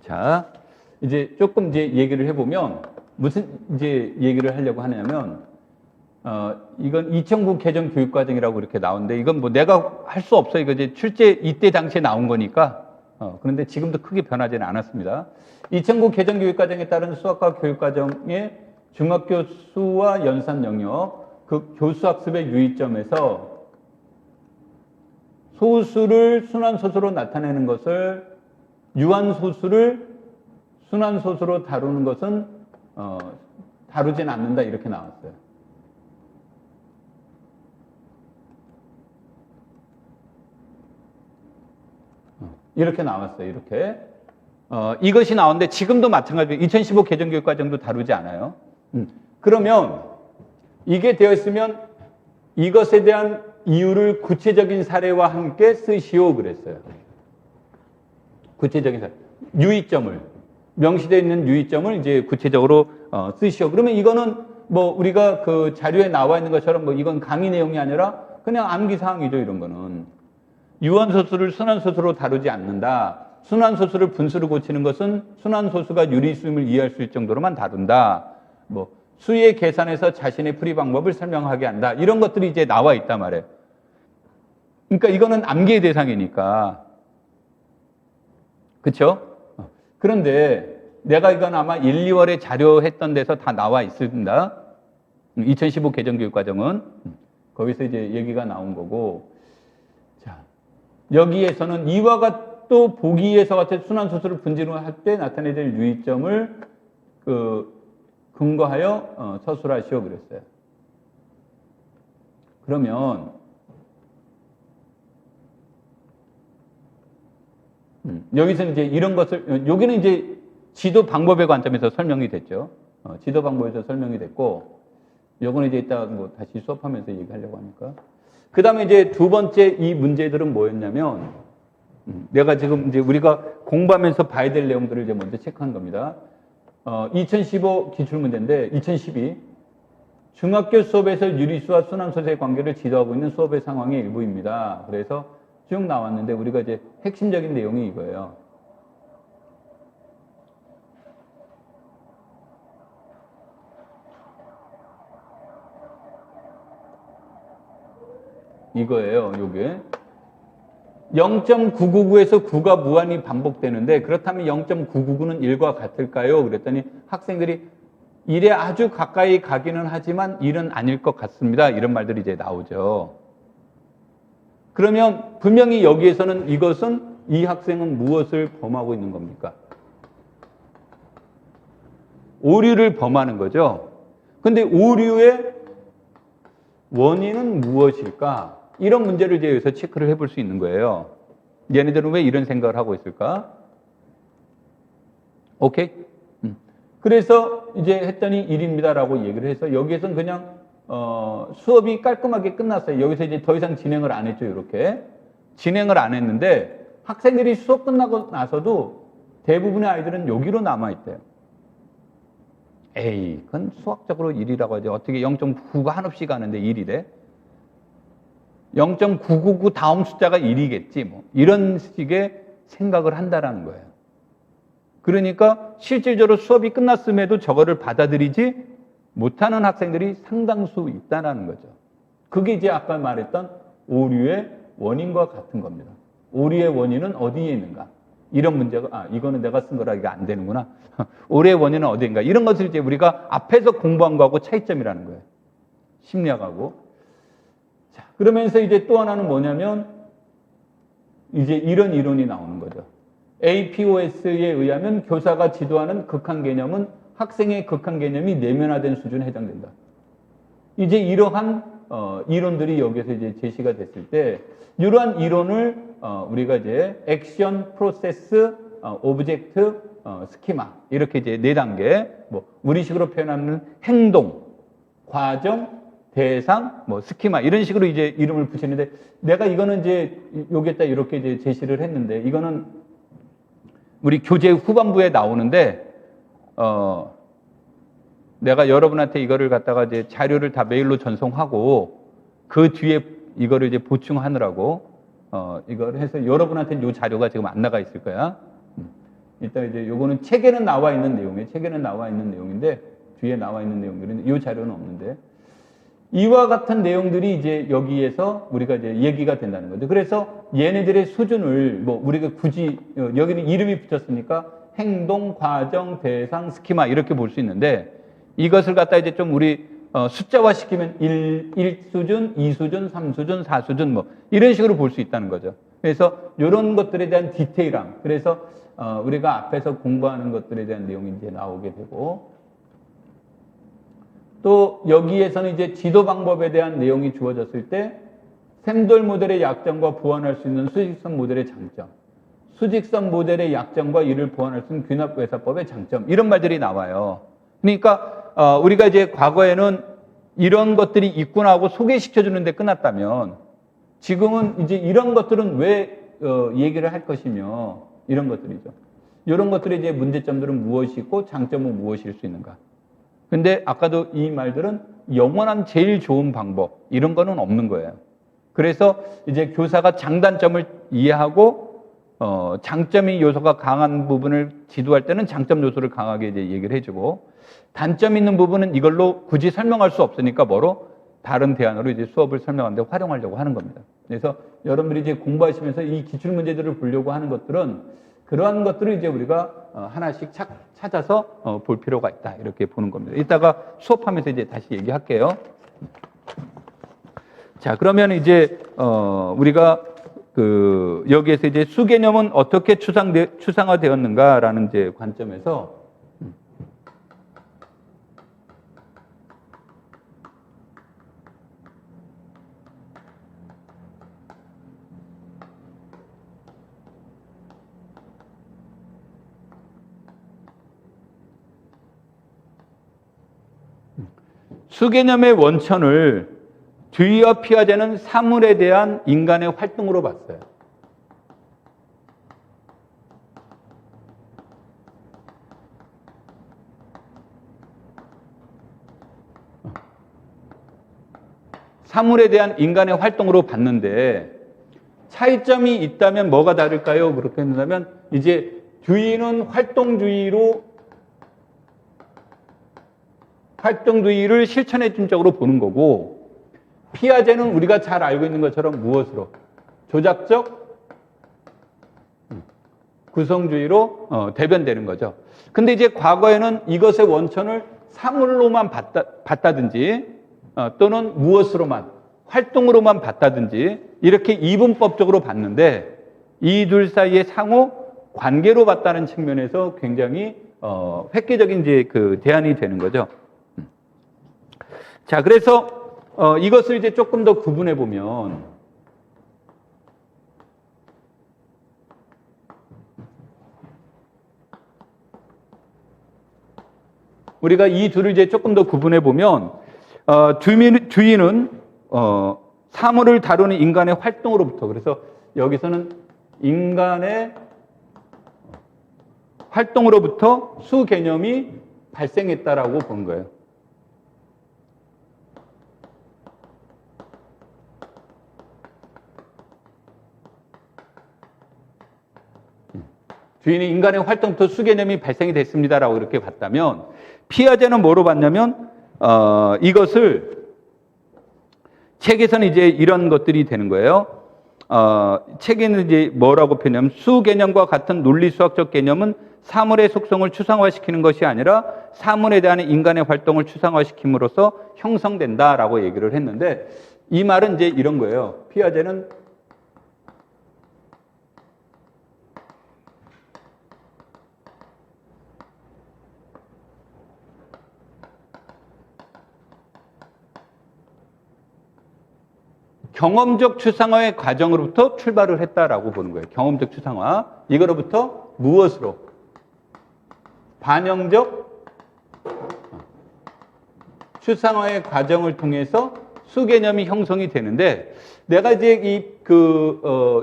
자, 이제 조금 이제 얘기를 해보면 무슨 이제 얘기를 하려고 하냐면 이건 2009 개정 교육과정이라고 이렇게 나오는데 이건 뭐 내가 할 수 없어. 이거 이제 출제 이때 당시에 나온 거니까 그런데 지금도 크게 변하지는 않았습니다. 2009 개정 교육과정에 따른 수학과 교육과정의 중학교 수와 연산 영역 그 교수학습의 유의점에서 소수를 순환소수로 나타내는 것을 유한소수를 순환소수로 다루는 것은 다루진 않는다 이렇게 나왔어요. 이렇게 나왔어요. 이렇게 이것이 나오는데 지금도 마찬가지로 2015 개정교육과정도 다루지 않아요. 그러면 이게 되어 있으면 이것에 대한 이유를 구체적인 사례와 함께 쓰시오 그랬어요. 구체적인 사례. 유의점을 명시되어 있는 유의점을 이제 구체적으로 쓰시오. 그러면 이거는 뭐 우리가 그 자료에 나와 있는 것처럼 뭐 이건 강의 내용이 아니라 그냥 암기 사항이죠. 이런 거는 유한소수를 순환소수로 다루지 않는다. 순환소수를 분수로 고치는 것은 순환소수가 유리수임을 이해할 수 있을 정도로만 다룬다. 뭐 수의 계산에서 자신의 풀이 방법을 설명하게 한다. 이런 것들이 이제 나와 있단 말이에요. 그러니까 이거는 암기의 대상이니까. 그렇죠? 그런데 내가 이건 아마 1, 2월에 자료했던 데서 다 나와 있습니다. 2015 개정교육과정은 거기서 이제 얘기가 나온 거고, 자 여기에서는 이와 같또 보기에서 같은 순환소수를 분지로 할 때 나타내야 될 유의점을 근거하여 서술하시오 그랬어요. 그러면 여기서 이제 이런 것을 여기는 이제 지도 방법의 관점에서 설명이 됐죠. 지도 방법에서 설명이 됐고, 요거는 이제 이따 뭐 다시 수업하면서 얘기하려고 하니까. 그 다음에 이제 두 번째 이 문제들은 뭐였냐면, 내가 지금 이제 우리가 공부하면서 봐야 될 내용들을 이제 먼저 체크한 겁니다. 2015 기출문제인데, 2012. 중학교 수업에서 유리수와 순환소수의 관계를 지도하고 있는 수업의 상황의 일부입니다. 그래서 쭉 나왔는데, 우리가 이제 핵심적인 내용이 이거예요. 이거예요, 요게. 0.999에서 9가 무한히 반복되는데, 그렇다면 0.999는 1과 같을까요? 그랬더니 학생들이 1에 아주 가까이 가기는 하지만 1은 아닐 것 같습니다. 이런 말들이 이제 나오죠. 그러면 분명히 여기에서는 이것은 이 학생은 무엇을 범하고 있는 겁니까? 오류를 범하는 거죠. 근데 오류의 원인은 무엇일까? 이런 문제를 이제 여기서 체크를 해볼 수 있는 거예요. 얘네들은 왜 이런 생각을 하고 있을까? 오케이? 그래서 이제 했더니 1입니다라고 얘기를 해서 여기에서는 그냥 수업이 깔끔하게 끝났어요. 여기서 이제 더 이상 진행을 안 했죠. 이렇게 진행을 안 했는데 학생들이 수업 끝나고 나서도 대부분의 아이들은 여기로 남아있대요. 에이, 그건 수학적으로 1이라고 하죠. 어떻게 0.9가 한없이 가는데 1이래? 0.999 다음 숫자가 1이겠지. 뭐 이런 식의 생각을 한다라는 거예요. 그러니까 실질적으로 수업이 끝났음에도 저거를 받아들이지 못하는 학생들이 상당수 있다는 거죠. 그게 이제 아까 말했던 오류의 원인과 같은 겁니다. 오류의 원인은 어디에 있는가? 이런 문제가, 이거는 내가 쓴 거라 이게 안 되는구나. 오래의 원인은 어디인가. 이런 것을 이제 우리가 앞에서 공부한 거하고 차이점이라는 거예요. 심리학하고. 자, 그러면서 이제 또 하나는 뭐냐면, 이제 이런 이론이 나오는 거죠. APOS에 의하면 교사가 지도하는 극한 개념은 학생의 극한 개념이 내면화된 수준에 해당된다. 이제 이러한 이론들이 여기서 이제 제시가 됐을 때, 이러한 이론을 우리가 이제 액션, 프로세스, 오브젝트, 스키마 이렇게 이제 4단계, 뭐 우리식으로 표현하는 행동, 과정, 대상, 뭐 스키마 이런 식으로 이제 이름을 붙이는데, 내가 이거는 이제 여기에다 이렇게 이제 제시를 했는데, 이거는 우리 교재 후반부에 나오는데, 내가 여러분한테 이거를 갖다가 이제 자료를 다 메일로 전송하고 그 뒤에 이거를 이제 보충하느라고 이거를 해서 여러분한테는 이 자료가 지금 안 나가 있을 거야. 일단 이제 요거는 책에는 나와 있는 내용이에요. 책에는 나와 있는 내용인데 뒤에 나와 있는 내용들은 이 자료는 없는데, 이와 같은 내용들이 이제 여기에서 우리가 이제 얘기가 된다는 거죠. 그래서 얘네들의 수준을 뭐 우리가 굳이 여기는 이름이 붙였으니까 행동, 과정, 대상, 스키마 이렇게 볼 수 있는데, 이것을 갖다 이제 좀 우리 숫자화 시키면 1수준, 2수준, 3수준, 4수준 뭐 이런 식으로 볼 수 있다는 거죠. 그래서 이런 것들에 대한 디테일함, 그래서 우리가 앞에서 공부하는 것들에 대한 내용이 이제 나오게 되고, 또 여기에서는 이제 지도 방법에 대한 내용이 주어졌을 때 샘돌 모델의 약점과 보완할 수 있는 수직선 모델의 장점, 수직선 모델의 약점과 이를 보완할 수 있는 균합회사법의 장점, 이런 말들이 나와요. 그러니까 우리가 이제 과거에는 이런 것들이 있구나 하고 소개시켜 주는데 끝났다면, 지금은 이제 이런 것들은 왜 얘기를 할 것이며 이런 것들이죠. 이런 것들의 이제 문제점들은 무엇이 있고 장점은 무엇일 수 있는가. 근데 아까도 이 말들은 영원한 제일 좋은 방법 이런 거는 없는 거예요. 그래서 이제 교사가 장단점을 이해하고 장점이 요소가 강한 부분을 지도할 때는 장점 요소를 강하게 이제 얘기를 해주고, 단점 있는 부분은 이걸로 굳이 설명할 수 없으니까 뭐로 다른 대안으로 이제 수업을 설명하는데 활용하려고 하는 겁니다. 그래서 여러분들이 이제 공부하시면서 이 기출 문제들을 보려고 하는 것들은 그러한 것들을 이제 우리가 하나씩 찾아서 볼 필요가 있다, 이렇게 보는 겁니다. 이따가 수업하면서 이제 다시 얘기할게요. 자, 그러면 이제 우리가 여기에서 이제 수개념은 어떻게 추상화되었는가라는 이제 관점에서 수개념의 원천을 듀이와 피아제는 사물에 대한 인간의 활동으로 봤어요. 사물에 대한 인간의 활동으로 봤는데, 차이점이 있다면 뭐가 다를까요? 그렇게 한다면 이제 듀이는 활동주의를 실천해준 쪽으로 보는 거고, 피아제는 우리가 잘 알고 있는 것처럼 무엇으로? 조작적 구성주의로 대변되는 거죠. 근데 이제 과거에는 이것의 원천을 사물로만 봤다든지 또는 무엇으로만, 활동으로만 봤다든지 이렇게 이분법적으로 봤는데, 이 둘 사이의 상호 관계로 봤다는 측면에서 굉장히 획기적인 이제 그 대안이 되는 거죠. 자, 그래서 이것을 이제 조금 더 구분해 보면, 우리가 이 둘을 이제 조금 더 구분해 보면, 듀이는 사물을 다루는 인간의 활동으로부터, 그래서 여기서는 인간의 활동으로부터 수 개념이 발생했다라고 본 거예요. 듀이는 인간의 활동부터 수 개념이 발생이 됐습니다라고 이렇게 봤다면, 피아제는 뭐로 봤냐면 이것을 책에서는 이제 이런 것들이 되는 거예요. 책에는 이제 뭐라고 표현하면 수 개념과 같은 논리 수학적 개념은 사물의 속성을 추상화시키는 것이 아니라 사물에 대한 인간의 활동을 추상화시킴으로써 형성된다라고 얘기를 했는데 이 말은 이제 이런 거예요. 피아제는 경험적 추상화의 과정으로부터 출발을 했다라고 보는 거예요. 경험적 추상화. 이거로부터 무엇으로? 반영적 추상화의 과정을 통해서 수개념이 형성이 되는데 내가 이제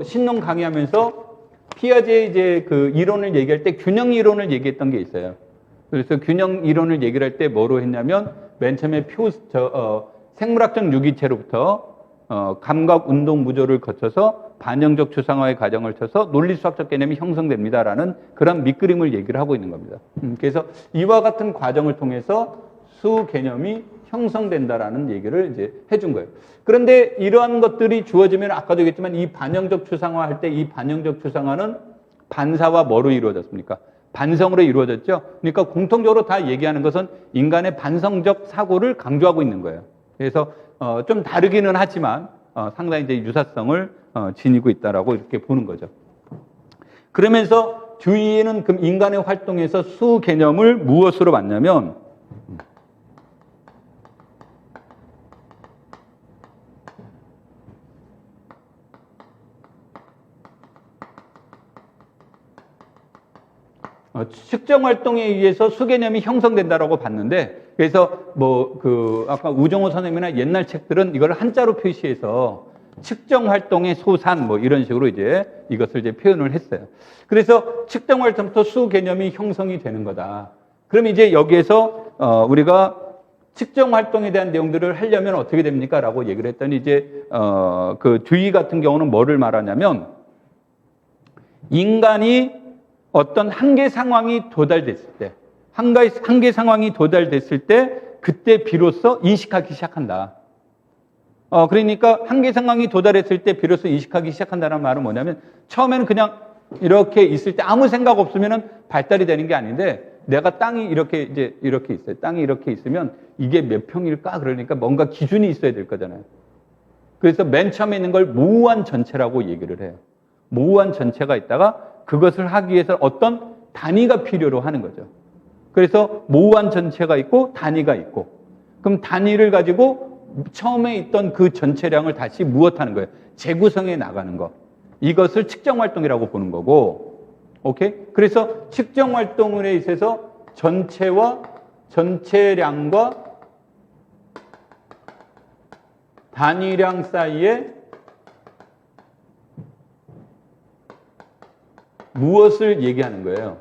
신론 강의하면서 피아제의 이제 그 이론을 얘기할 때 균형 이론을 얘기했던 게 있어요. 그래서 균형 이론을 얘기를 할 때 뭐로 했냐면 맨 처음에 생물학적 유기체로부터 감각 운동 무조를 거쳐서 반영적 추상화의 과정을 쳐서 논리수학적 개념이 형성됩니다라는 그런 밑그림을 얘기를 하고 있는 겁니다. 그래서 이와 같은 과정을 통해서 수 개념이 형성된다라는 얘기를 이제 해준 거예요. 그런데 이러한 것들이 주어지면 아까도 얘기했지만 이 반영적 추상화 할 때 이 반영적 추상화는 반사와 뭐로 이루어졌습니까? 반성으로 이루어졌죠. 그러니까 공통적으로 다 얘기하는 것은 인간의 반성적 사고를 강조하고 있는 거예요. 그래서 좀 다르기는 하지만 상당히 이제 유사성을 지니고 있다라고 이렇게 보는 거죠. 그러면서 주의는 그 인간의 활동에서 수 개념을 무엇으로 봤냐면 측정 활동에 의해서 수개념이 형성된다라고 봤는데, 그래서 아까 우정호 선생님이나 옛날 책들은 이걸 한자로 표시해서 측정 활동의 소산 이런 식으로 이제 이것을 이제 표현을 했어요. 그래서 측정 활동부터 수개념이 형성이 되는 거다. 그럼 이제 여기에서 우리가 측정 활동에 대한 내용들을 하려면 어떻게 됩니까? 라고 얘기를 했더니 이제 그 주의 같은 경우는 뭐를 말하냐면 인간이 어떤 한계 상황이 도달됐을 때, 한계 상황이 도달됐을 때, 그때 비로소 인식하기 시작한다. 그러니까 한계 상황이 도달했을 때 비로소 인식하기 시작한다는 말은 뭐냐면, 처음에는 그냥 이렇게 있을 때 아무 생각 없으면 발달이 되는 게 아닌데, 내가 땅이 이렇게 있어요. 땅이 이렇게 있으면 이게 몇 평일까? 그러니까 뭔가 기준이 있어야 될 거잖아요. 그래서 맨 처음에 있는 걸 모호한 전체라고 얘기를 해요. 모호한 전체가 있다가 그것을 하기 위해서 어떤 단위가 필요로 하는 거죠. 그래서 모호한 전체가 있고 단위가 있고, 그럼 단위를 가지고 처음에 있던 그 전체량을 다시 무엇하는 거예요? 재구성해 나가는 거. 이것을 측정 활동이라고 보는 거고, 오케이? 그래서 측정 활동에 있어서 전체와 전체량과 단위량 사이에 무엇을 얘기하는 거예요?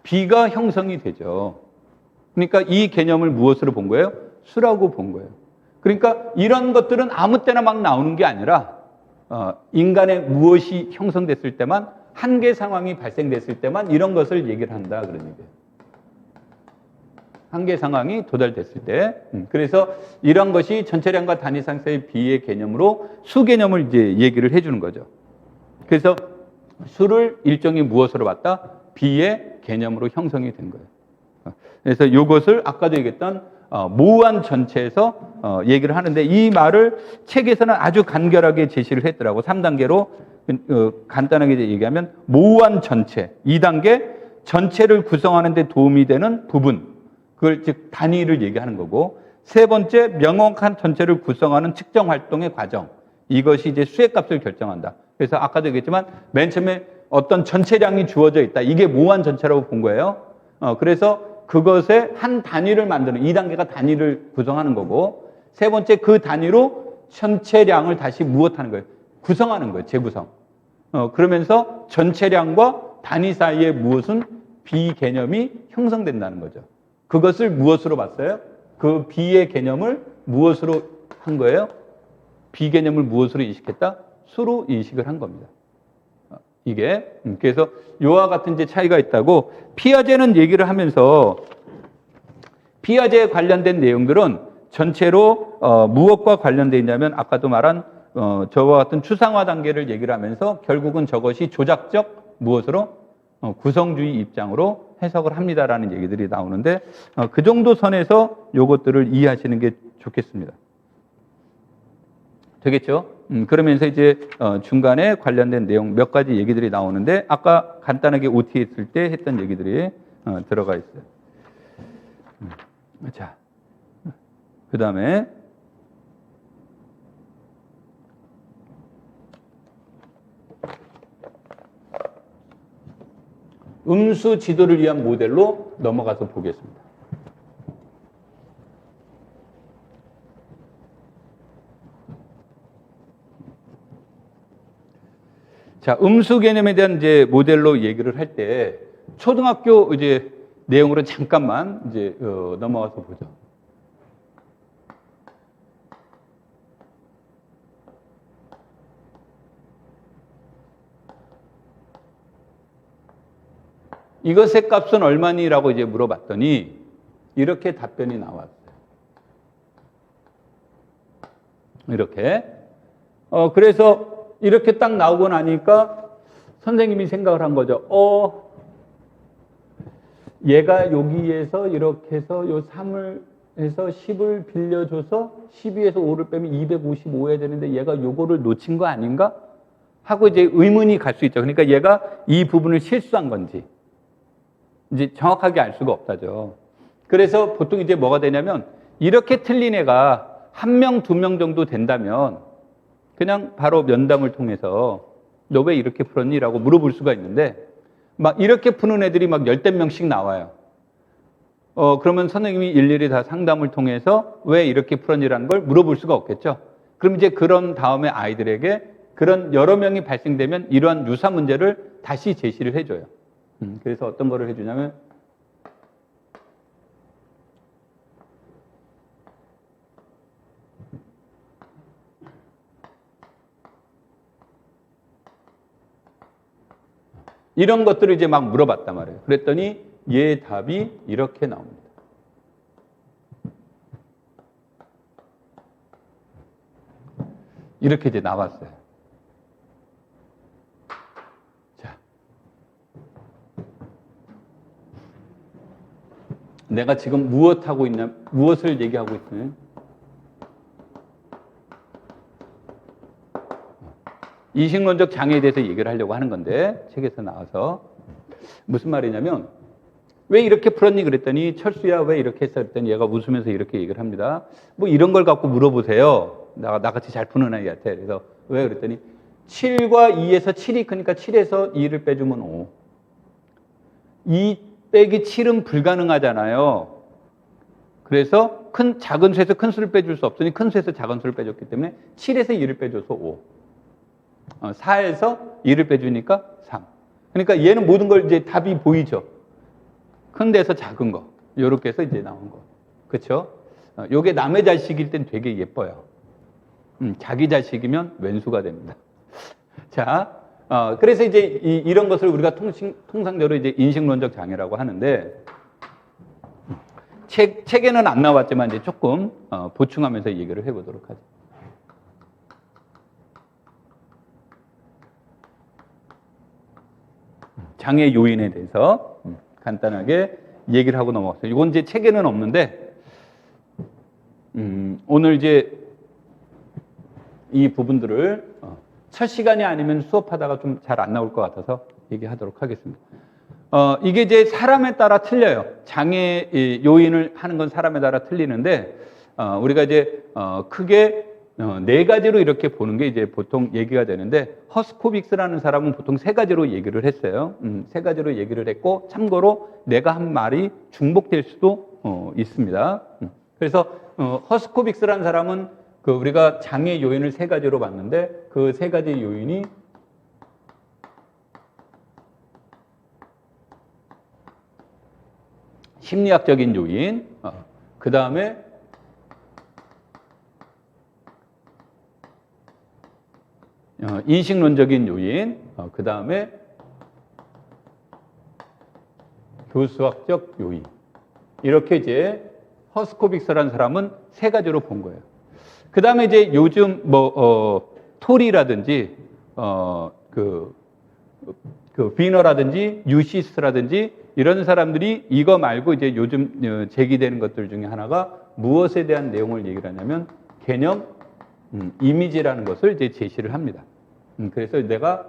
비가 형성이 되죠. 그러니까 이 개념을 무엇으로 본 거예요? 수라고 본 거예요. 그러니까 이런 것들은 아무 때나 막 나오는 게 아니라 인간의 무엇이 형성됐을 때만, 한계 상황이 발생됐을 때만 이런 것을 얘기를 한다 그런 얘기예요. 한계 상황이 도달됐을 때. 그래서 이런 것이 전체량과 단위상 사이의 비의 개념으로 수 개념을 이제 얘기를 해주는 거죠. 그래서 수를 일종의 무엇으로 봤다? 비의 개념으로 형성이 된 거예요. 그래서 이것을 아까도 얘기했던 모호한 전체에서 얘기를 하는데, 이 말을 책에서는 아주 간결하게 제시를 했더라고. 3단계로 간단하게 얘기하면 모호한 전체, 2단계 전체를 구성하는 데 도움이 되는 부분, 그걸 즉 단위를 얘기하는 거고, 세 번째 명확한 전체를 구성하는 측정 활동의 과정, 이것이 이제 수의 값을 결정한다. 그래서 아까도 얘기했지만 맨 처음에 어떤 전체량이 주어져 있다. 이게 모호한 전체라고 본 거예요. 그래서 그것의 한 단위를 만드는, 2단계가 단위를 구성하는 거고, 세 번째 그 단위로 전체량을 다시 무엇하는 거예요? 구성하는 거예요. 재구성. 그러면서 전체량과 단위 사이에 무엇은 비개념이 형성된다는 거죠. 그것을 무엇으로 봤어요? 그 비의 개념을 무엇으로 한 거예요? 비개념을 무엇으로 인식했다? 수로 인식을 한 겁니다. 이게 그래서 이와 같은 이제 차이가 있다고 피아제는 얘기를 하면서, 피아제에 관련된 내용들은 전체로 무엇과 관련되어 있냐면 아까도 말한 저와 같은 추상화 단계를 얘기를 하면서 결국은 저것이 조작적 무엇으로 구성주의 입장으로 해석을 합니다라는 얘기들이 나오는데 그 정도 선에서 요것들을 이해하시는 게 좋겠습니다. 되겠죠? 그러면서 이제 중간에 관련된 내용 몇 가지 얘기들이 나오는데 아까 간단하게 OT 했을 때 했던 얘기들이 들어가 있어요. 자, 그 다음에 음수 지도를 위한 모델로 넘어가서 보겠습니다. 자, 음수 개념에 대한 이제 모델로 얘기를 할 때 초등학교 이제 내용으로 잠깐만 이제 넘어가서 보죠. 이것의 값은 얼마니라고 이제 물어봤더니 이렇게 답변이 나왔어요. 이렇게. 그래서 이렇게 딱 나오고 나니까 선생님이 생각을 한 거죠. 얘가 여기에서 이렇게 해서 요 3을 해서 10을 빌려줘서 12에서 5를 빼면 255 해야 되는데 얘가 요거를 놓친 거 아닌가? 하고 이제 의문이 갈 수 있죠. 그러니까 얘가 이 부분을 실수한 건지 이제 정확하게 알 수가 없다죠. 그래서 보통 이제 뭐가 되냐면 이렇게 틀린 애가 1명, 2명 정도 된다면 그냥 바로 면담을 통해서 너 왜 이렇게 풀었니? 라고 물어볼 수가 있는데 막 이렇게 푸는 애들이 막 10대 명씩 나와요. 그러면 선생님이 일일이 다 상담을 통해서 왜 이렇게 풀었니라는 걸 물어볼 수가 없겠죠. 그럼 이제 그런 다음에 아이들에게 그런 여러 명이 발생되면 이러한 유사 문제를 다시 제시를 해줘요. 그래서 어떤 거를 해주냐면 이런 것들을 이제 막 물어봤단 말이에요. 그랬더니 얘 답이 이렇게 나옵니다. 이렇게 이제 나왔어요. 자, 내가 지금 무엇을 얘기하고 있느냐? 이식론적 장애에 대해서 얘기를 하려고 하는 건데 책에서 나와서 무슨 말이냐면 왜 이렇게 풀었니 그랬더니 철수야 왜 이렇게 했어 그랬더니 얘가 웃으면서 이렇게 얘기를 합니다. 뭐 이런 걸 갖고 물어보세요. 나같이 잘 푸는 아이한테. 그래서 왜 그랬더니 7과 2에서 7이 크니까 7에서 2를 빼주면 5. 2 빼기 7은 불가능하잖아요. 그래서 작은 수에서 큰 수를 빼줄 수 없으니 큰 수에서 작은 수를 빼줬기 때문에 7에서 2를 빼줘서 5. 4에서 2를 빼주니까 3. 그러니까 얘는 모든 걸 이제 답이 보이죠. 큰 데서 작은 거. 요렇게 해서 이제 나온 거. 그렇죠? 요게 남의 자식일 땐 되게 예뻐요. 자기 자식이면 왼수가 됩니다. 자, 그래서 이제 이런 것을 우리가 통상적으로 이제 인식론적 장애라고 하는데 책에는 안 나왔지만 이제 조금 보충하면서 얘기를 해보도록 하죠. 장애 요인에 대해서 간단하게 얘기를 하고 넘어갔어요. 이건 이제 책에는 없는데, 오늘 이제 이 부분들을 첫 시간이 아니면 수업하다가 좀 잘 안 나올 것 같아서 얘기하도록 하겠습니다. 이게 이제 사람에 따라 틀려요. 장애 요인을 하는 건 사람에 따라 틀리는데, 우리가 이제 크게 4가지로 이렇게 보는 게 이제 보통 얘기가 되는데 허스코빅스라는 사람은 보통 3가지로 얘기를 했어요. 3가지로 얘기를 했고 참고로 내가 한 말이 중복될 수도 있습니다. 그래서 허스코빅스라는 사람은 우리가 장애 요인을 3가지로 봤는데 그 3가지 요인이 심리학적인 요인, 그 다음에 인식론적인 요인, 그 다음에 교수학적 요인. 이렇게 이제 허스코빅스라는 사람은 3가지로 본 거예요. 그 다음에 이제 요즘 토리라든지 비너라든지 유시스라든지 이런 사람들이 이거 말고 이제 요즘 제기되는 것들 중에 하나가 무엇에 대한 내용을 얘기를 하냐면 개념, 이미지라는 것을 이제 제시를 합니다. 그래서 내가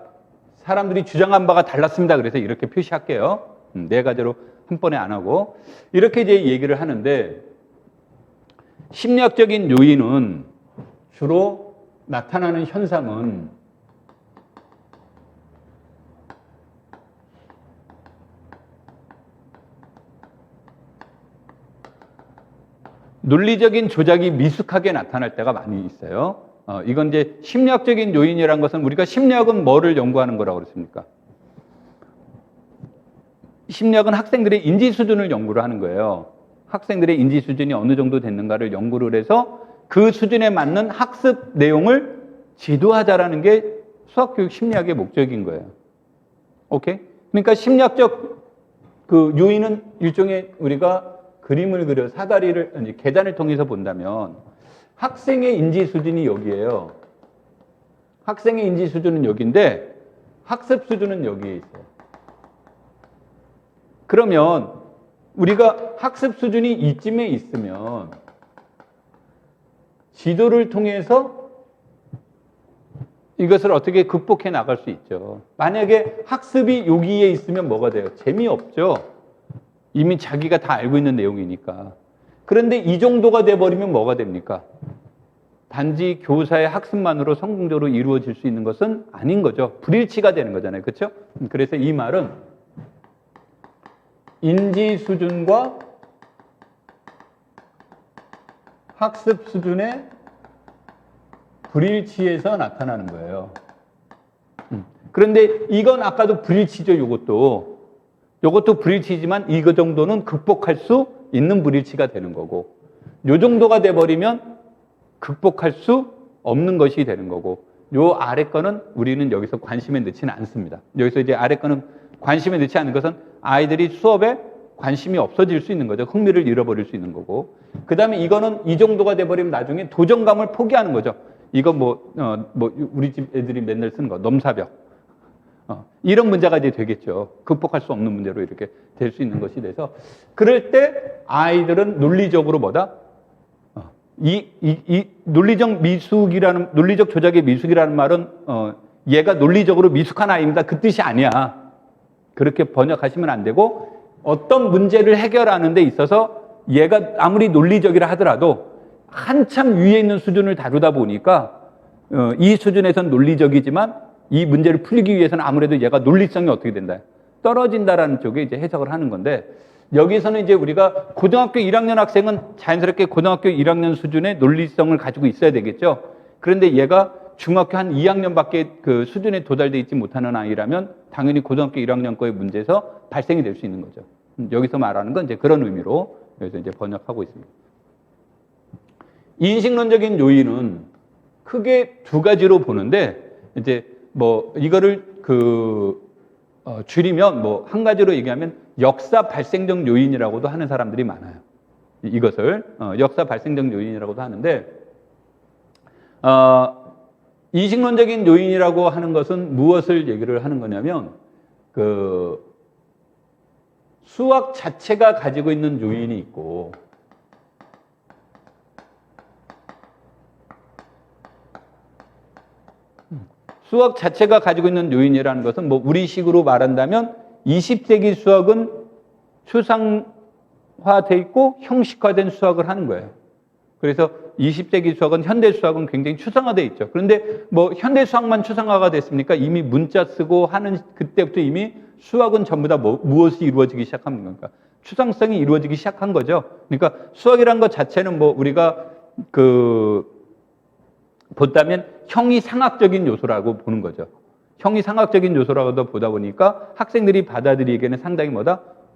사람들이 주장한 바가 달랐습니다. 그래서 이렇게 표시할게요. 네 가지로 한 번에 안 하고 이렇게 이제 얘기를 하는데 심리학적인 요인은 주로 나타나는 현상은 논리적인 조작이 미숙하게 나타날 때가 많이 있어요. 이건 이제 심리학적인 요인이라는 것은 우리가 심리학은 뭐를 연구하는 거라고 그랬습니까? 심리학은 학생들의 인지 수준을 연구를 하는 거예요. 학생들의 인지 수준이 어느 정도 됐는가를 연구를 해서 그 수준에 맞는 학습 내용을 지도하자라는 게 수학교육 심리학의 목적인 거예요. 오케이? 그러니까 심리학적 그 요인은 일종의 우리가 그림을 그려 사다리를 계단을 통해서 본다면 학생의 인지 수준이 여기예요. 학생의 인지 수준은 여기인데 학습 수준은 여기에 있어요. 그러면 우리가 학습 수준이 이쯤에 있으면 지도를 통해서 이것을 어떻게 극복해 나갈 수 있죠. 만약에 학습이 여기에 있으면 뭐가 돼요? 재미없죠. 이미 자기가 다 알고 있는 내용이니까. 그런데 이 정도가 돼버리면 뭐가 됩니까? 단지 교사의 학습만으로 성공적으로 이루어질 수 있는 것은 아닌 거죠. 불일치가 되는 거잖아요. 그렇죠? 그래서 이 말은 인지 수준과 학습 수준의 불일치에서 나타나는 거예요. 그런데 이건 아까도 불일치죠. 요것도 불일치지만 이거 정도는 극복할 수 있는 불일치가 되는 거고 요 정도가 돼버리면 극복할 수 없는 것이 되는 거고 요 아래 거는 우리는 여기서 관심에 넣지는 않습니다. 여기서 이제 아래 거는 관심에 넣지 않는 것은 아이들이 수업에 관심이 없어질 수 있는 거죠. 흥미를 잃어버릴 수 있는 거고 그 다음에 이거는 이 정도가 돼버리면 나중에 도전감을 포기하는 거죠. 이거 우리 집 애들이 맨날 쓰는 거 넘사벽 이런 문제가 이제 되겠죠. 극복할 수 없는 문제로 이렇게 될 수 있는 것이 돼서 그럴 때 아이들은 논리적으로 뭐다? 이 논리적 조작의 미숙이라는 말은 얘가 논리적으로 미숙한 아이입니다. 그 뜻이 아니야. 그렇게 번역하시면 안 되고 어떤 문제를 해결하는 데 있어서 얘가 아무리 논리적이라 하더라도 한참 위에 있는 수준을 다루다 보니까 이 수준에서는 논리적이지만 이 문제를 풀기 위해서는 아무래도 얘가 논리성이 어떻게 된다? 떨어진다라는 쪽에 이제 해석을 하는 건데 여기서는 이제 우리가 고등학교 1학년 학생은 자연스럽게 고등학교 1학년 수준의 논리성을 가지고 있어야 되겠죠. 그런데 얘가 중학교 한 2학년밖에 그 수준에 도달돼 있지 못하는 아이라면 당연히 고등학교 1학년 거의 문제에서 발생이 될 수 있는 거죠. 여기서 말하는 건 이제 그런 의미로 여기서 이제 번역하고 있습니다. 인식론적인 요인은 크게 두 가지로 보는데 이제 이거를 줄이면 한 가지로 얘기하면 역사 발생적 요인이라고도 하는 사람들이 많아요. 이것을 역사 발생적 요인이라고도 하는데 인식론적인 요인이라고 하는 것은 무엇을 얘기를 하는 거냐면 수학 자체가 가지고 있는 요인이 있고 수학 자체가 가지고 있는 요인이라는 것은 우리식으로 말한다면 20세기 수학은 추상화돼 있고 형식화된 수학을 하는 거예요. 그래서 20세기 수학은 현대 수학은 굉장히 추상화돼 있죠. 그런데 현대 수학만 추상화가 됐습니까? 이미 문자 쓰고 하는 그때부터 이미 수학은 전부 다 무엇이 이루어지기 시작한 겁니까? 추상성이 이루어지기 시작한 거죠. 그러니까 수학이란 것 자체는 우리가 본다면 형이상학적인 요소라고 보는 거죠. 형이상학적인 요소라고 보다 보니까 학생들이 받아들이기에는 상당히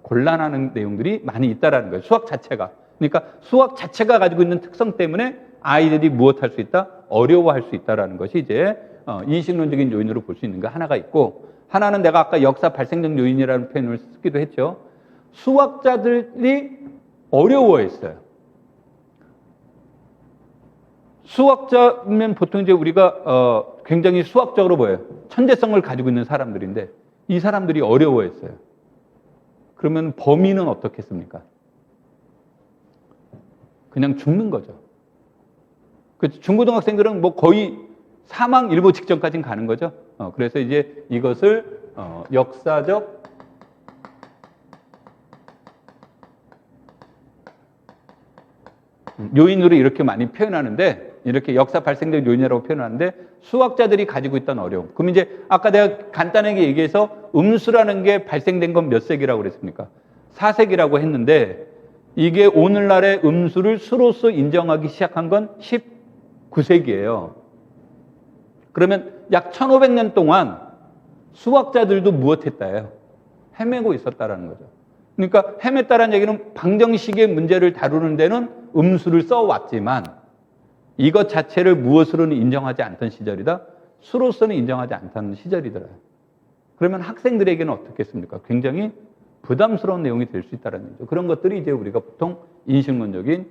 곤란한 내용들이 많이 있다라는 거예요. 수학 자체가. 그러니까 수학 자체가 가지고 있는 특성 때문에 아이들이 무엇할 수 있다? 어려워할 수 있다라는 것이 이제 인식론적인 요인으로 볼 수 있는 거 하나가 있고 하나는 내가 아까 역사 발생적 요인이라는 표현을 쓰기도 했죠. 수학자들이 어려워했어요. 수학자면 보통 이제 우리가 굉장히 수학적으로 보여요. 천재성을 가지고 있는 사람들인데 이 사람들이 어려워했어요. 그러면 범인은 어떻겠습니까? 그냥 죽는 거죠. 중고등학생들은 뭐 거의 사망 일보 직전까지는 가는 거죠. 그래서 이제 이것을 역사적 요인으로 이렇게 많이 표현하는데, 이렇게 역사 발생적 요인이라고 표현하는데, 수학자들이 가지고 있던 어려움. 그럼 이제 아까 내가 간단하게 얘기해서 음수라는 게 발생된 건 몇 세기라고 그랬습니까? 4세기라고 했는데, 이게 오늘날의 음수를 수로서 인정하기 시작한 건 19세기예요. 그러면 약 1500년 동안 수학자들도 무엇했다예요? 헤매고 있었다라는 거죠. 그러니까 헤맸다라는 얘기는 방정식의 문제를 다루는 데는 음수를 써왔지만 이것 자체를 무엇으로는 인정하지 않던 시절이다? 수로서는 인정하지 않던 시절이더라. 그러면 학생들에게는 어떻겠습니까? 굉장히 부담스러운 내용이 될 수 있다는 거죠. 그런 것들이 이제 우리가 보통 인식론적인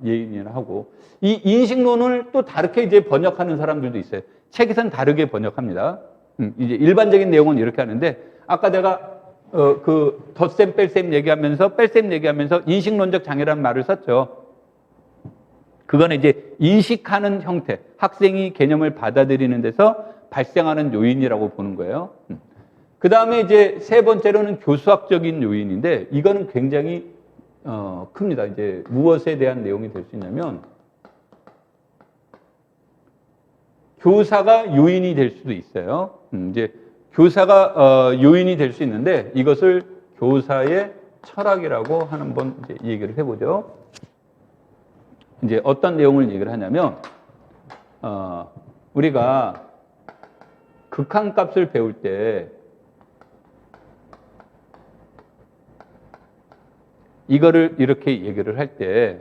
예인이라 하고, 이 인식론을 또 다르게 이제 번역하는 사람들도 있어요. 책에서는 다르게 번역합니다. 이제 일반적인 내용은 이렇게 하는데, 아까 내가 그 덧셈 뺄셈 얘기하면서 인식론적 장애라는 말을 썼죠. 그거는 이제 인식하는 형태, 학생이 개념을 받아들이는 데서 발생하는 요인이라고 보는 거예요. 그 다음에 이제 세 번째로는 교수학적인 요인인데, 이거는 굉장히 큽니다. 이제 무엇에 대한 내용이 될 수 있냐면, 교사가 요인이 될 수도 있어요. 이제 교사가 요인이 될 수 있는데, 이것을 교사의 철학이라고 한번 이제 얘기를 해보죠. 이제 어떤 내용을 얘기를 하냐면, 우리가 극한값을 배울 때 이거를 이렇게 얘기를 할 때,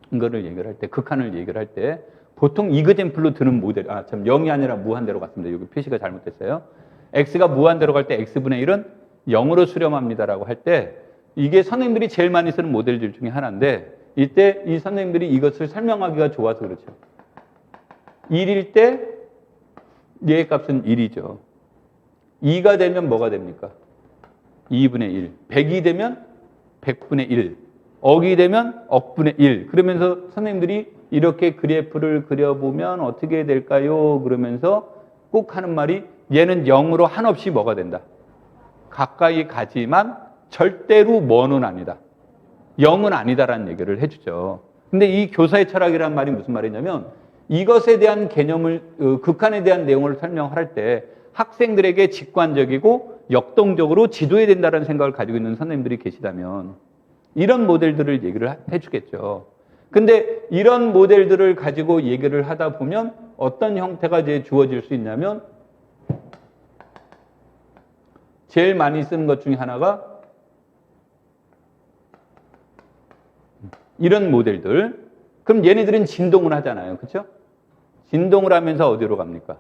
극한을 얘기를 할 때, 보통 이그젠플로 드는 모델, 참 0이 아니라 무한대로 갔습니다. 여기 표시가 잘못됐어요. x가 무한대로 갈 때 x분의 1은 0으로 수렴합니다라고 할 때, 이게 선생님들이 제일 많이 쓰는 모델들 중에 하나인데, 이때 이 선생님들이 이것을 설명하기가 좋아서 그렇죠. 1일 때 얘의 값은 1이죠. 2가 되면 뭐가 됩니까? 2분의 1. 100이 되면 100분의 1. 억이 되면 억분의 1. 그러면서 선생님들이 이렇게 그래프를 그려보면 어떻게 될까요? 그러면서 꼭 하는 말이, 얘는 0으로 한없이 뭐가 된다? 가까이 가지만 절대로 뭐는 아니다. 0은 아니다라는 얘기를 해주죠. 근데 이 교사의 철학이라는 말이 무슨 말이냐면, 이것에 대한 개념을, 극한에 대한 내용을 설명할 때 학생들에게 직관적이고 역동적으로 지도해야 된다는 생각을 가지고 있는 선생님들이 계시다면 이런 모델들을 얘기를 해주겠죠. 근데 이런 모델들을 가지고 얘기를 하다 보면 어떤 형태가 이제 주어질 수 있냐면, 제일 많이 쓰는 것 중에 하나가 이런 모델들. 그럼 얘네들은 진동을 하잖아요. 그렇죠? 진동을 하면서 어디로 갑니까?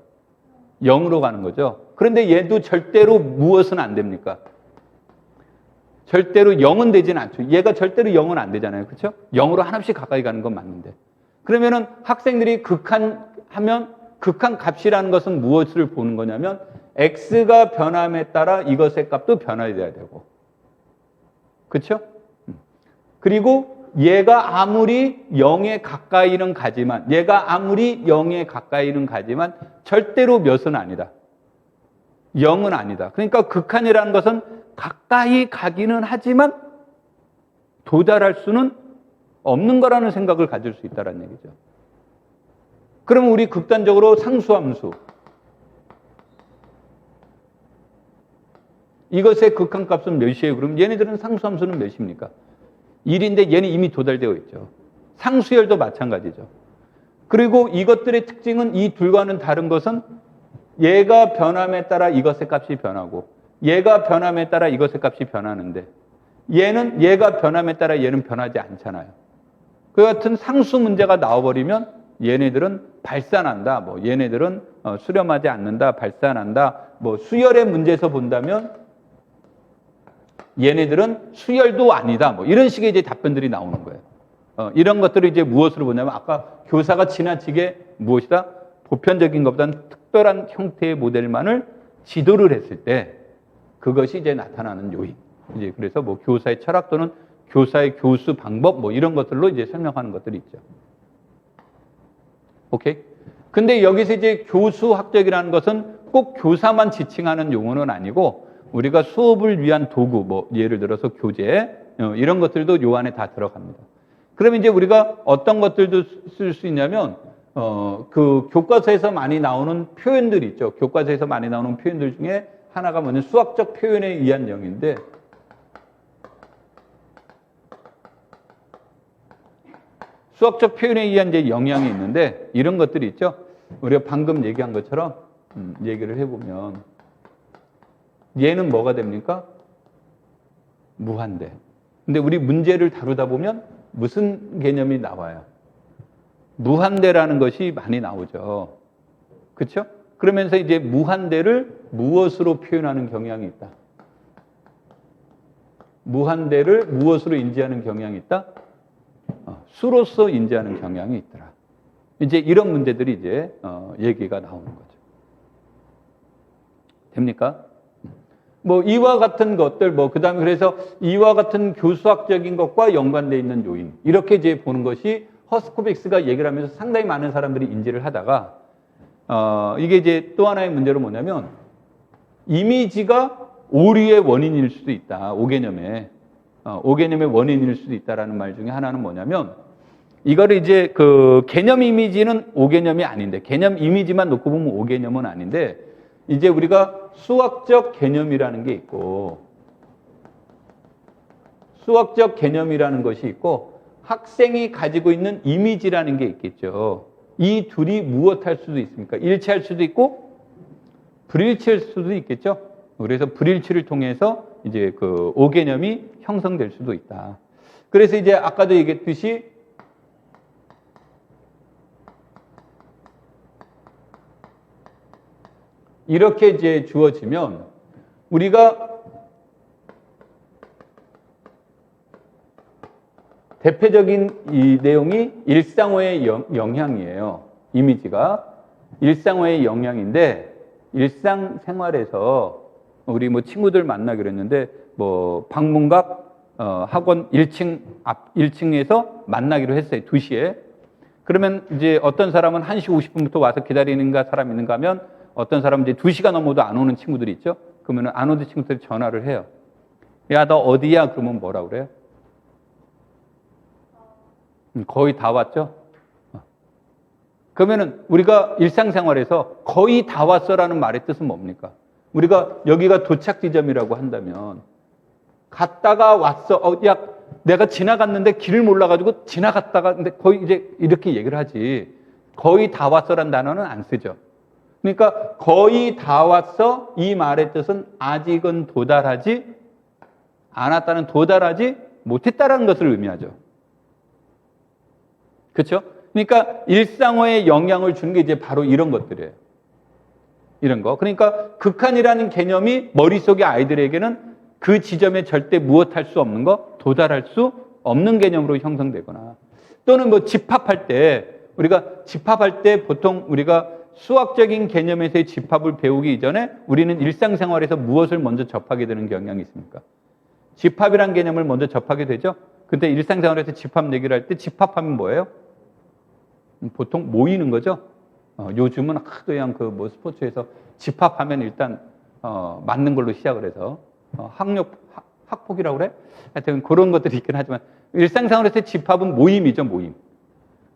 0으로 가는 거죠. 그런데 얘도 절대로 무엇은 안 됩니까? 절대로 0은 되진 않죠. 얘가 절대로 0은 안 되잖아요. 그렇죠? 0으로 한없이 가까이 가는 건 맞는데. 그러면은 학생들이 극한하면, 극한 값이라는 것은 무엇을 보는 거냐면, x가 변함에 따라 이것의 값도 변화해야 되고. 그렇죠? 그리고 얘가 아무리 0에 가까이는 가지만, 절대로 몇은 아니다. 0은 아니다. 그러니까 극한이라는 것은 가까이 가기는 하지만 도달할 수는 없는 거라는 생각을 가질 수 있다는 얘기죠. 그러면 우리 극단적으로 상수함수, 이것의 극한값은 몇이에요? 그럼 얘네들은 상수함수는 몇입니까? 1인데 얘는 이미 도달되어 있죠. 상수열도 마찬가지죠. 그리고 이것들의 특징은 이 둘과는 다른 것은, 얘가 변함에 따라 이것의 값이 변하고 얘가 변함에 따라 이것의 값이 변하는데, 얘는 얘가 변함에 따라 얘는 변하지 않잖아요. 그 같은 상수 문제가 나와버리면 얘네들은 발산한다, 뭐 얘네들은 수렴하지 않는다, 발산한다, 뭐 수열의 문제에서 본다면 얘네들은 수열도 아니다, 뭐 이런 식의 이제 답변들이 나오는 거예요. 이런 것들을 이제 무엇으로 보냐면 아까 교사가 지나치게 무엇이다? 보편적인 것보다는 특별한 형태의 모델만을 지도를 했을 때 그것이 이제 나타나는 요인. 이제 그래서 뭐 교사의 철학 또는 교사의 교수 방법 뭐 이런 것들로 이제 설명하는 것들이 있죠. 오케이? 근데 여기서 이제 교수학적이라는 것은 꼭 교사만 지칭하는 용어는 아니고 우리가 수업을 위한 도구, 뭐 예를 들어서 교재 이런 것들도 요 안에 다 들어갑니다. 그러면 이제 우리가 어떤 것들도 쓸 수 있냐면 그 교과서에서 많이 나오는 표현들이 있죠. 교과서에서 많이 나오는 표현들 중에 하나가 뭐냐면 수학적 표현에 의한 영인데 수학적 표현에 의한 이제 영향이 있는데 이런 것들이 있죠. 우리가 방금 얘기한 것처럼 얘기를 해보면 얘는 뭐가 됩니까? 무한대. 근데 우리 문제를 다루다 보면 무슨 개념이 나와요? 무한대라는 것이 많이 나오죠. 그렇죠? 그러면서 이제 무한대를 무엇으로 표현하는 경향이 있다. 무한대를 무엇으로 인지하는 경향이 있다? 수로서 인지하는 경향이 있더라. 이제 이런 문제들이 이제 얘기가 나오는 거죠. 됩니까? 뭐 이와 같은 것들, 뭐 그다음에 그래서 이와 같은 교수학적인 것과 연관되어 있는 요인 이렇게 이제 보는 것이 허스코빅스가 얘기를 하면서 상당히 많은 사람들이 인지를 하다가 이게 이제 또 하나의 문제로 뭐냐면 이미지가 오류의 원인일 수도 있다. 오개념의 원인일 수도 있다라는 말 중에 하나는 뭐냐면 이거를 이제 그 개념 이미지는 오개념이 아닌데 개념 이미지만 놓고 보면 오개념은 아닌데 이제 우리가 수학적 개념이라는 게 있고 수학적 개념이라는 것이 있고 학생이 가지고 있는 이미지라는 게 있겠죠. 이 둘이 무엇할 수도 있습니까? 일치할 수도 있고 불일치할 수도 있겠죠. 그래서 불일치를 통해서 이제 그 오개념이 형성될 수도 있다. 그래서 이제 아까도 얘기했듯이 이렇게 이제 주어지면 우리가 대표적인 이 내용이 일상어의 영향이에요. 이미지가 일상어의 영향인데 일상생활에서 우리 뭐 친구들 만나기로 했는데 뭐 방문각 학원 1층 앞 1층에서 만나기로 했어요. 2시에. 그러면 이제 어떤 사람은 1시 50분부터 와서 기다리는 사람 있는가 하면 어떤 사람은 이제 2시가 넘어도 안 오는 친구들이 있죠. 그러면 안 오는 친구들이 전화를 해요. 야, 너 어디야? 그러면 뭐라 그래요? 거의 다 왔죠? 그러면은 우리가 일상생활에서 거의 다 왔어라는 말의 뜻은 뭡니까? 우리가 여기가 도착 지점이라고 한다면 갔다가 왔어. 야, 내가 지나갔는데 길을 몰라가지고 지나갔다가 근데 거의 이제 이렇게 얘기를 하지. 거의 다 왔어라는 단어는 안 쓰죠. 그러니까 거의 다 왔어 이 말의 뜻은 아직은 도달하지 않았다는 도달하지 못했다라는 것을 의미하죠. 그렇죠? 그러니까 일상어에 영향을 주는 게 이제 바로 이런 것들이에요. 이런 거. 그러니까 극한이라는 개념이 머릿속의 아이들에게는 그 지점에 절대 무엇할 수 없는 거, 도달할 수 없는 개념으로 형성되거나 또는 뭐 집합할 때 우리가 집합할 때 보통 우리가 수학적인 개념에서의 집합을 배우기 이전에 우리는 일상생활에서 무엇을 먼저 접하게 되는 경향이 있습니까? 집합이라는 개념을 먼저 접하게 되죠. 근데 일상생활에서 집합 얘기를 할 때 집합하면 뭐예요? 보통 모이는 거죠. 요즘은 하도 그냥 그 뭐 스포츠에서 집합하면 일단 맞는 걸로 시작을 해서 학폭이라고 그래? 하여튼 그런 것들이 있긴 하지만 일상생활에서 집합은 모임이죠.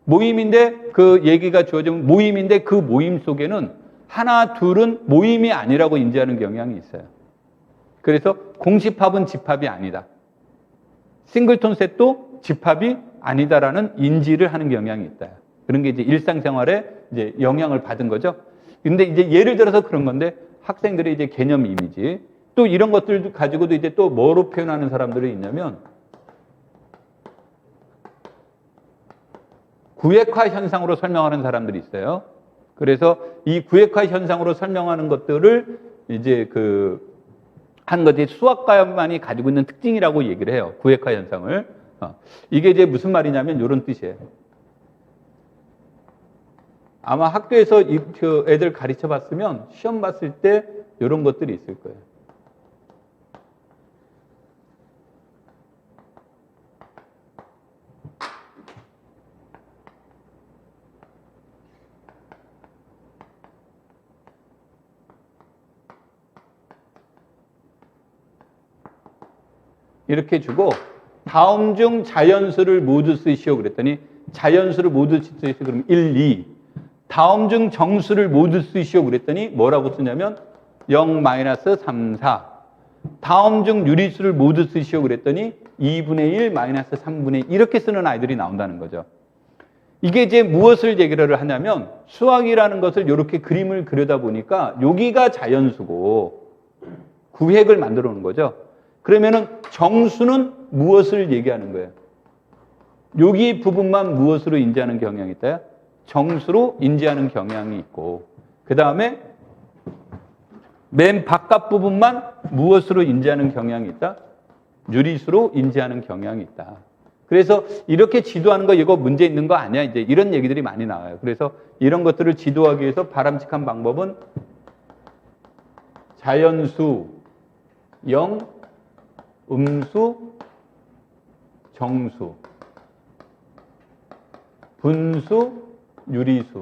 모임인데 그 얘기가 주어지면 모임인데 그 모임 속에는 하나 둘은 모임이 아니라고 인지하는 경향이 있어요. 그래서 공집합은 집합이 아니다. 싱글톤 셋도 집합이 아니다라는 인지를 하는 경향이 있다. 그런 게 이제 일상생활에 이제 영향을 받은 거죠. 근데 이제 예를 들어서 그런 건데 학생들의 이제 개념 이미지 또 이런 것들 가지고도 이제 또 뭐로 표현하는 사람들이 있냐면 구획화 현상으로 설명하는 사람들이 있어요. 그래서 이 구획화 현상으로 설명하는 것들을 이제 한 것이 수학가만이 가지고 있는 특징이라고 얘기를 해요. 구획화 현상을. 이게 이제 무슨 말이냐면 이런 뜻이에요. 아마 학교에서 그 애들 가르쳐 봤으면 시험 봤을 때 이런 것들이 있을 거예요. 이렇게 주고 다음 중 자연수를 모두 쓰시오 그랬더니 자연수를 모두 쓰시오 그러면 1, 2. 다음 중 정수를 모두 쓰시오 그랬더니 뭐라고 쓰냐면 0, 3, 4. 다음 중 유리수를 모두 쓰시오 그랬더니 2분의 1, 3분의 1 이렇게 쓰는 아이들이 나온다는 거죠. 이게 이제 무엇을 얘기를 하냐면 수학이라는 것을 이렇게 그림을 그려다 보니까 여기가 자연수고 구획을 만들어 놓은 거죠. 그러면은 정수는 무엇을 얘기하는 거예요? 여기 부분만 무엇으로 인지하는 경향이 있다? 정수로 인지하는 경향이 있고 그 다음에 맨 바깥 부분만 무엇으로 인지하는 경향이 있다? 유리수로 인지하는 경향이 있다. 그래서 이렇게 지도하는 거 이거 문제 있는 거 아니야? 이제 이런 얘기들이 많이 나와요. 그래서 이런 것들을 지도하기 위해서 바람직한 방법은 자연수 0, 음수, 정수, 분수, 유리수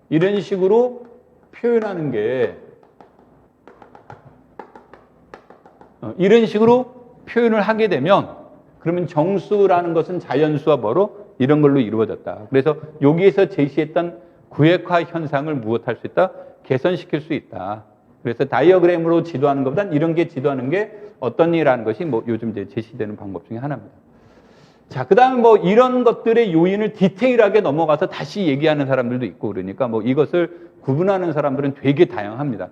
이런 식으로 표현하는 게 이런 식으로 표현을 하게 되면 그러면 정수라는 것은 자연수와 뭐로? 이런 걸로 이루어졌다. 그래서 여기에서 제시했던 구획화 현상을 무엇할 수 있다? 개선시킬 수 있다. 그래서 다이어그램으로 지도하는 것보단 이런 게 지도하는 게 어떤 일이라는 것이 뭐 요즘 이제 제시되는 방법 중에 하나입니다. 자, 그 다음에 뭐 이런 것들의 요인을 디테일하게 넘어가서 다시 얘기하는 사람들도 있고 그러니까 뭐 이것을 구분하는 사람들은 되게 다양합니다.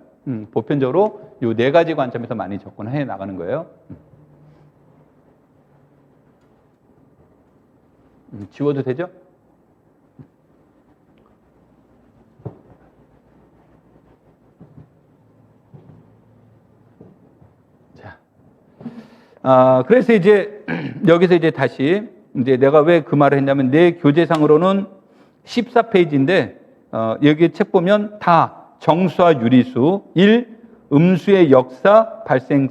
보편적으로 요 4가지 관점에서 많이 접근해 나가는 거예요. 지워도 되죠? 그래서 이제 여기서 이제 다시 이제 내가 왜 그 말을 했냐면 내 교재상으로는 14페이지인데 여기 책 보면 다 정수와 유리수 1. 음수의 역사 발생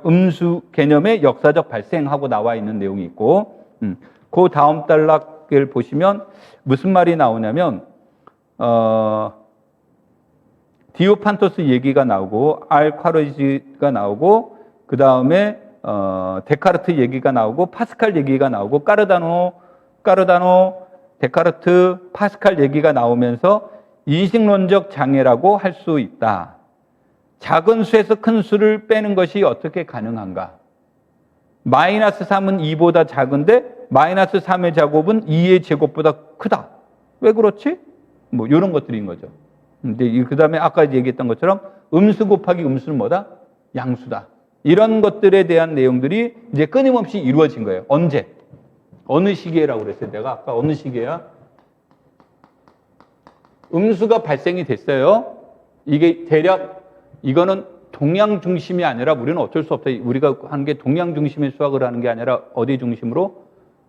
음수 개념의 역사적 발생하고 나와 있는 내용이 있고 그 다음 단락을 보시면 무슨 말이 나오냐면 디오판토스 얘기가 나오고 알콰르지가 나오고 그 다음에 데카르트 얘기가 나오고 파스칼 얘기가 나오고 까르다노, 데카르트, 파스칼 얘기가 나오면서 인식론적 장애라고 할 수 있다. 작은 수에서 큰 수를 빼는 것이 어떻게 가능한가? 마이너스 3은 2보다 작은데 마이너스 3의 제곱은 2의 제곱보다 크다. 왜 그렇지? 뭐 이런 것들인 거죠. 근데 그 다음에 아까 얘기했던 것처럼 음수 곱하기 음수는 뭐다? 양수다. 이런 것들에 대한 내용들이 이제 끊임없이 이루어진 거예요. 언제? 어느 시기에라고 그랬어요? 내가 아까 어느 시기에야? 음수가 발생이 됐어요. 이게 대략 이거는 동양 중심이 아니라 우리는 어쩔 수 없다. 우리가 하는 게 동양 중심의 수학을 하는 게 아니라 어디 중심으로?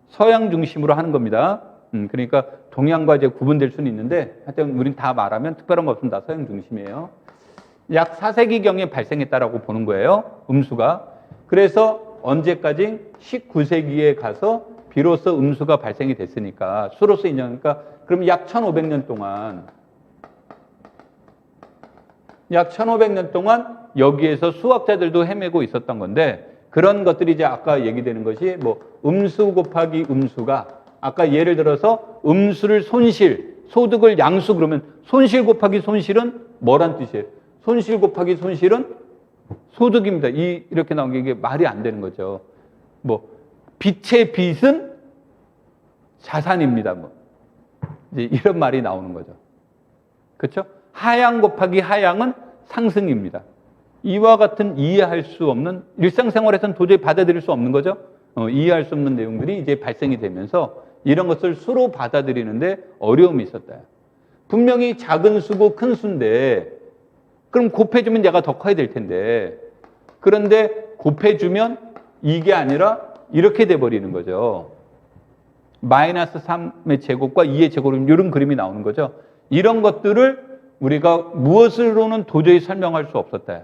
서양 중심으로 하는 겁니다. 그러니까 동양과 이제 구분될 수는 있는데 하여튼 우리는 다 말하면 특별한 거 없으면 다 서양 중심이에요. 약 4세기경에 발생했다라고 보는 거예요. 음수가. 그래서 언제까지? 19세기에 가서 비로소 음수가 발생이 됐으니까 수로서 인정하니까 그럼 약 1500년 동안 여기에서 수학자들도 헤매고 있었던 건데 그런 것들이 이제 아까 얘기되는 것이 뭐 음수 곱하기 음수가 아까 예를 들어서 음수를 손실, 소득을 양수 그러면 손실 곱하기 손실은 뭐란 뜻이에요? 손실 곱하기 손실은 소득입니다. 이렇게 나온 게 이게 말이 안 되는 거죠. 뭐 빚의 빚은 자산입니다. 뭐 이제 이런 말이 나오는 거죠. 그렇죠? 하향 곱하기 하향은 상승입니다. 이와 같은 이해할 수 없는 일상생활에서는 도저히 받아들일 수 없는 거죠. 이해할 수 없는 내용들이 이제 발생이 되면서 이런 것을 수로 받아들이는데 어려움이 있었다. 분명히 작은 수고 큰 수인데 그럼 곱해주면 얘가 더 커야 될 텐데 그런데 곱해주면 이게 아니라 이렇게 돼버리는 거죠. 마이너스 3의 제곱과 2의 제곱으로 이런 그림이 나오는 거죠. 이런 것들을 우리가 무엇으로는 도저히 설명할 수 없었다.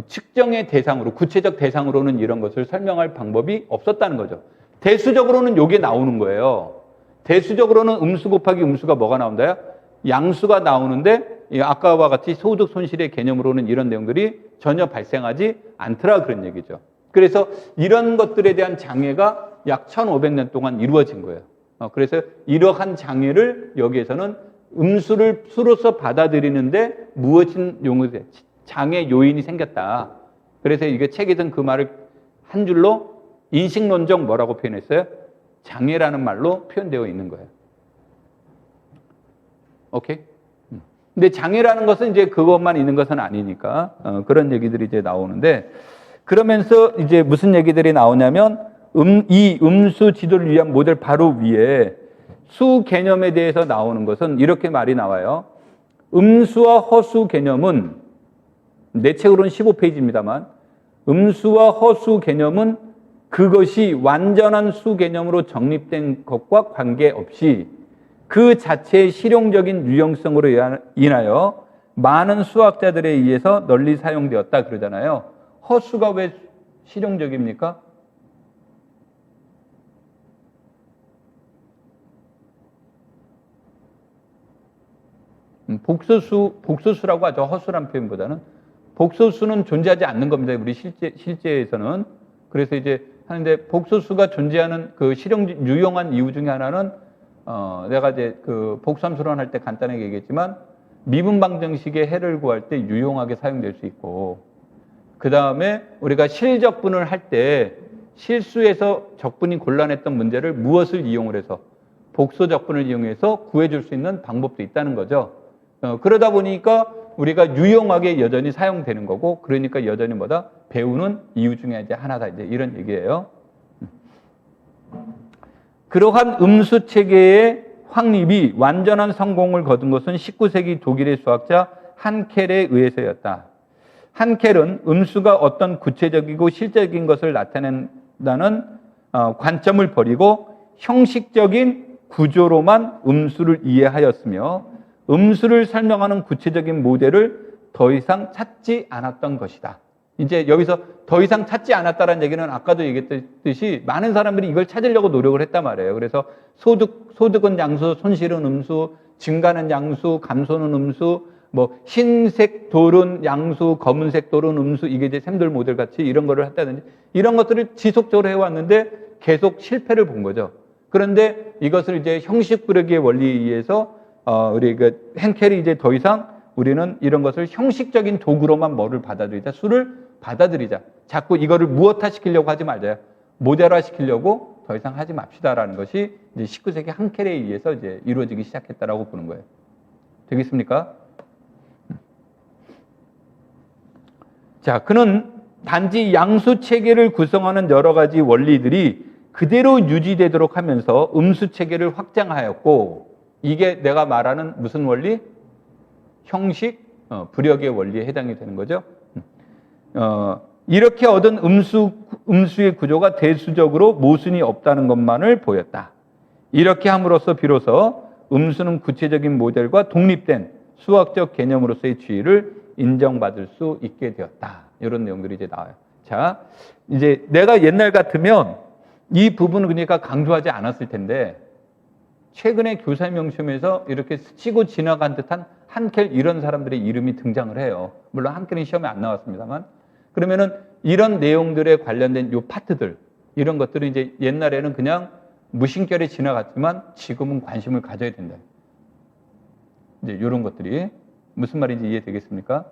측정의 대상으로, 구체적 대상으로는 이런 것을 설명할 방법이 없었다는 거죠. 대수적으로는 이게 나오는 거예요. 대수적으로는 음수 곱하기 음수가 뭐가 나온다요? 양수가 나오는데 아까와 같이 소득 손실의 개념으로는 이런 내용들이 전혀 발생하지 않더라 그런 얘기죠. 그래서 이런 것들에 대한 장애가 약 1500년 동안 이루어진 거예요. 그래서 이러한 장애를 여기에서는 음수를 수로서 받아들이는데 무엇인 용어들, 장애 요인이 생겼다. 그래서 이게 책에서는 그 말을 한 줄로 인식론적 뭐라고 표현했어요? 장애라는 말로 표현되어 있는 거예요. 오케이? 근데 장애라는 것은 이제 그것만 있는 것은 아니니까 그런 얘기들이 이제 나오는데, 그러면서 이제 무슨 얘기들이 나오냐면 이 음수 지도를 위한 모델 바로 위에 수 개념에 대해서 나오는 것은 이렇게 말이 나와요. 음수와 허수 개념은, 내 책으로는 15페이지입니다만 음수와 허수 개념은 그것이 완전한 수 개념으로 정립된 것과 관계없이 그 자체의 실용적인 유용성으로 인하여 많은 수학자들에 의해서 널리 사용되었다 그러잖아요. 허수가 왜 실용적입니까? 복소수라고 하죠. 허수란 표현보다는. 복소수는 존재하지 않는 겁니다. 우리 실제에서는. 그래서 이제 하는데 복소수가 존재하는 그 유용한 이유 중에 하나는 내가 이제 그 복수함수론 할 때 간단하게 얘기했지만 미분 방정식의 해를 구할 때 유용하게 사용될 수 있고, 그 다음에 우리가 실적분을 할 때 실수에서 적분이 곤란했던 문제를 무엇을 이용을 해서 복소 적분을 이용해서 구해줄 수 있는 방법도 있다는 거죠. 그러다 보니까 우리가 유용하게 여전히 사용되는 거고, 그러니까 여전히 뭐다? 배우는 이유 중에 이제 하나다. 이제 이런 얘기예요. 그러한 음수 체계의 확립이 완전한 성공을 거둔 것은 19세기 독일의 수학자 한켈에 의해서였다. 한켈은 음수가 어떤 구체적이고 실제적인 것을 나타낸다는 관점을 버리고 형식적인 구조로만 음수를 이해하였으며 음수를 설명하는 구체적인 모델을 더 이상 찾지 않았던 것이다. 이제 여기서 더 이상 찾지 않았다는 얘기는 아까도 얘기했듯이 많은 사람들이 이걸 찾으려고 노력을 했단 말이에요. 그래서 소득은 양수, 손실은 음수, 증가는 양수, 감소는 음수, 뭐 흰색 돌은 양수, 검은색 돌은 음수, 이게 이제 샘돌 모델 같이 이런 거를 했다든지 이런 것들을 지속적으로 해왔는데 계속 실패를 본 거죠. 그런데 이것을 이제 형식 부르기의 원리에 의해서 우리 그 henkel이 이제 더 이상 우리는 이런 것을 형식적인 도구로만 뭐를 받아들이자, 수를 받아들이자. 자꾸 이거를 무엇화 시키려고 하지 말자요. 모델화 시키려고 더 이상 하지 맙시다라는 것이 이제 19세기 한켈에 의해서 이제 이루어지기 시작했다라고 보는 거예요. 되겠습니까? 자, 그는 단지 양수 체계를 구성하는 여러 가지 원리들이 그대로 유지되도록 하면서 음수 체계를 확장하였고, 이게 내가 말하는 무슨 원리? 형식, 부력의 원리에 해당이 되는 거죠. 이렇게 얻은 음수의 구조가 대수적으로 모순이 없다는 것만을 보였다. 이렇게 함으로써 비로소 음수는 구체적인 모델과 독립된 수학적 개념으로서의 지위를 인정받을 수 있게 되었다. 이런 내용들이 이제 나와요. 자, 이제 내가 옛날 같으면 이 부분을 그러니까 강조하지 않았을 텐데, 최근에 교사 명시험에서 이렇게 스치고 지나간 듯한 한켈 이런 사람들의 이름이 등장을 해요. 물론 한켈은 시험에 안 나왔습니다만. 그러면은 이런 내용들에 관련된 요 파트들, 이런 것들은 이제 옛날에는 그냥 무심결에 지나갔지만 지금은 관심을 가져야 된다. 이제 이런 것들이 무슨 말인지 이해되겠습니까?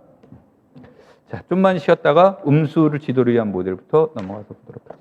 자, 좀만 쉬었다가 음수를 지도를 위한 모델부터 넘어가서 보도록 하죠.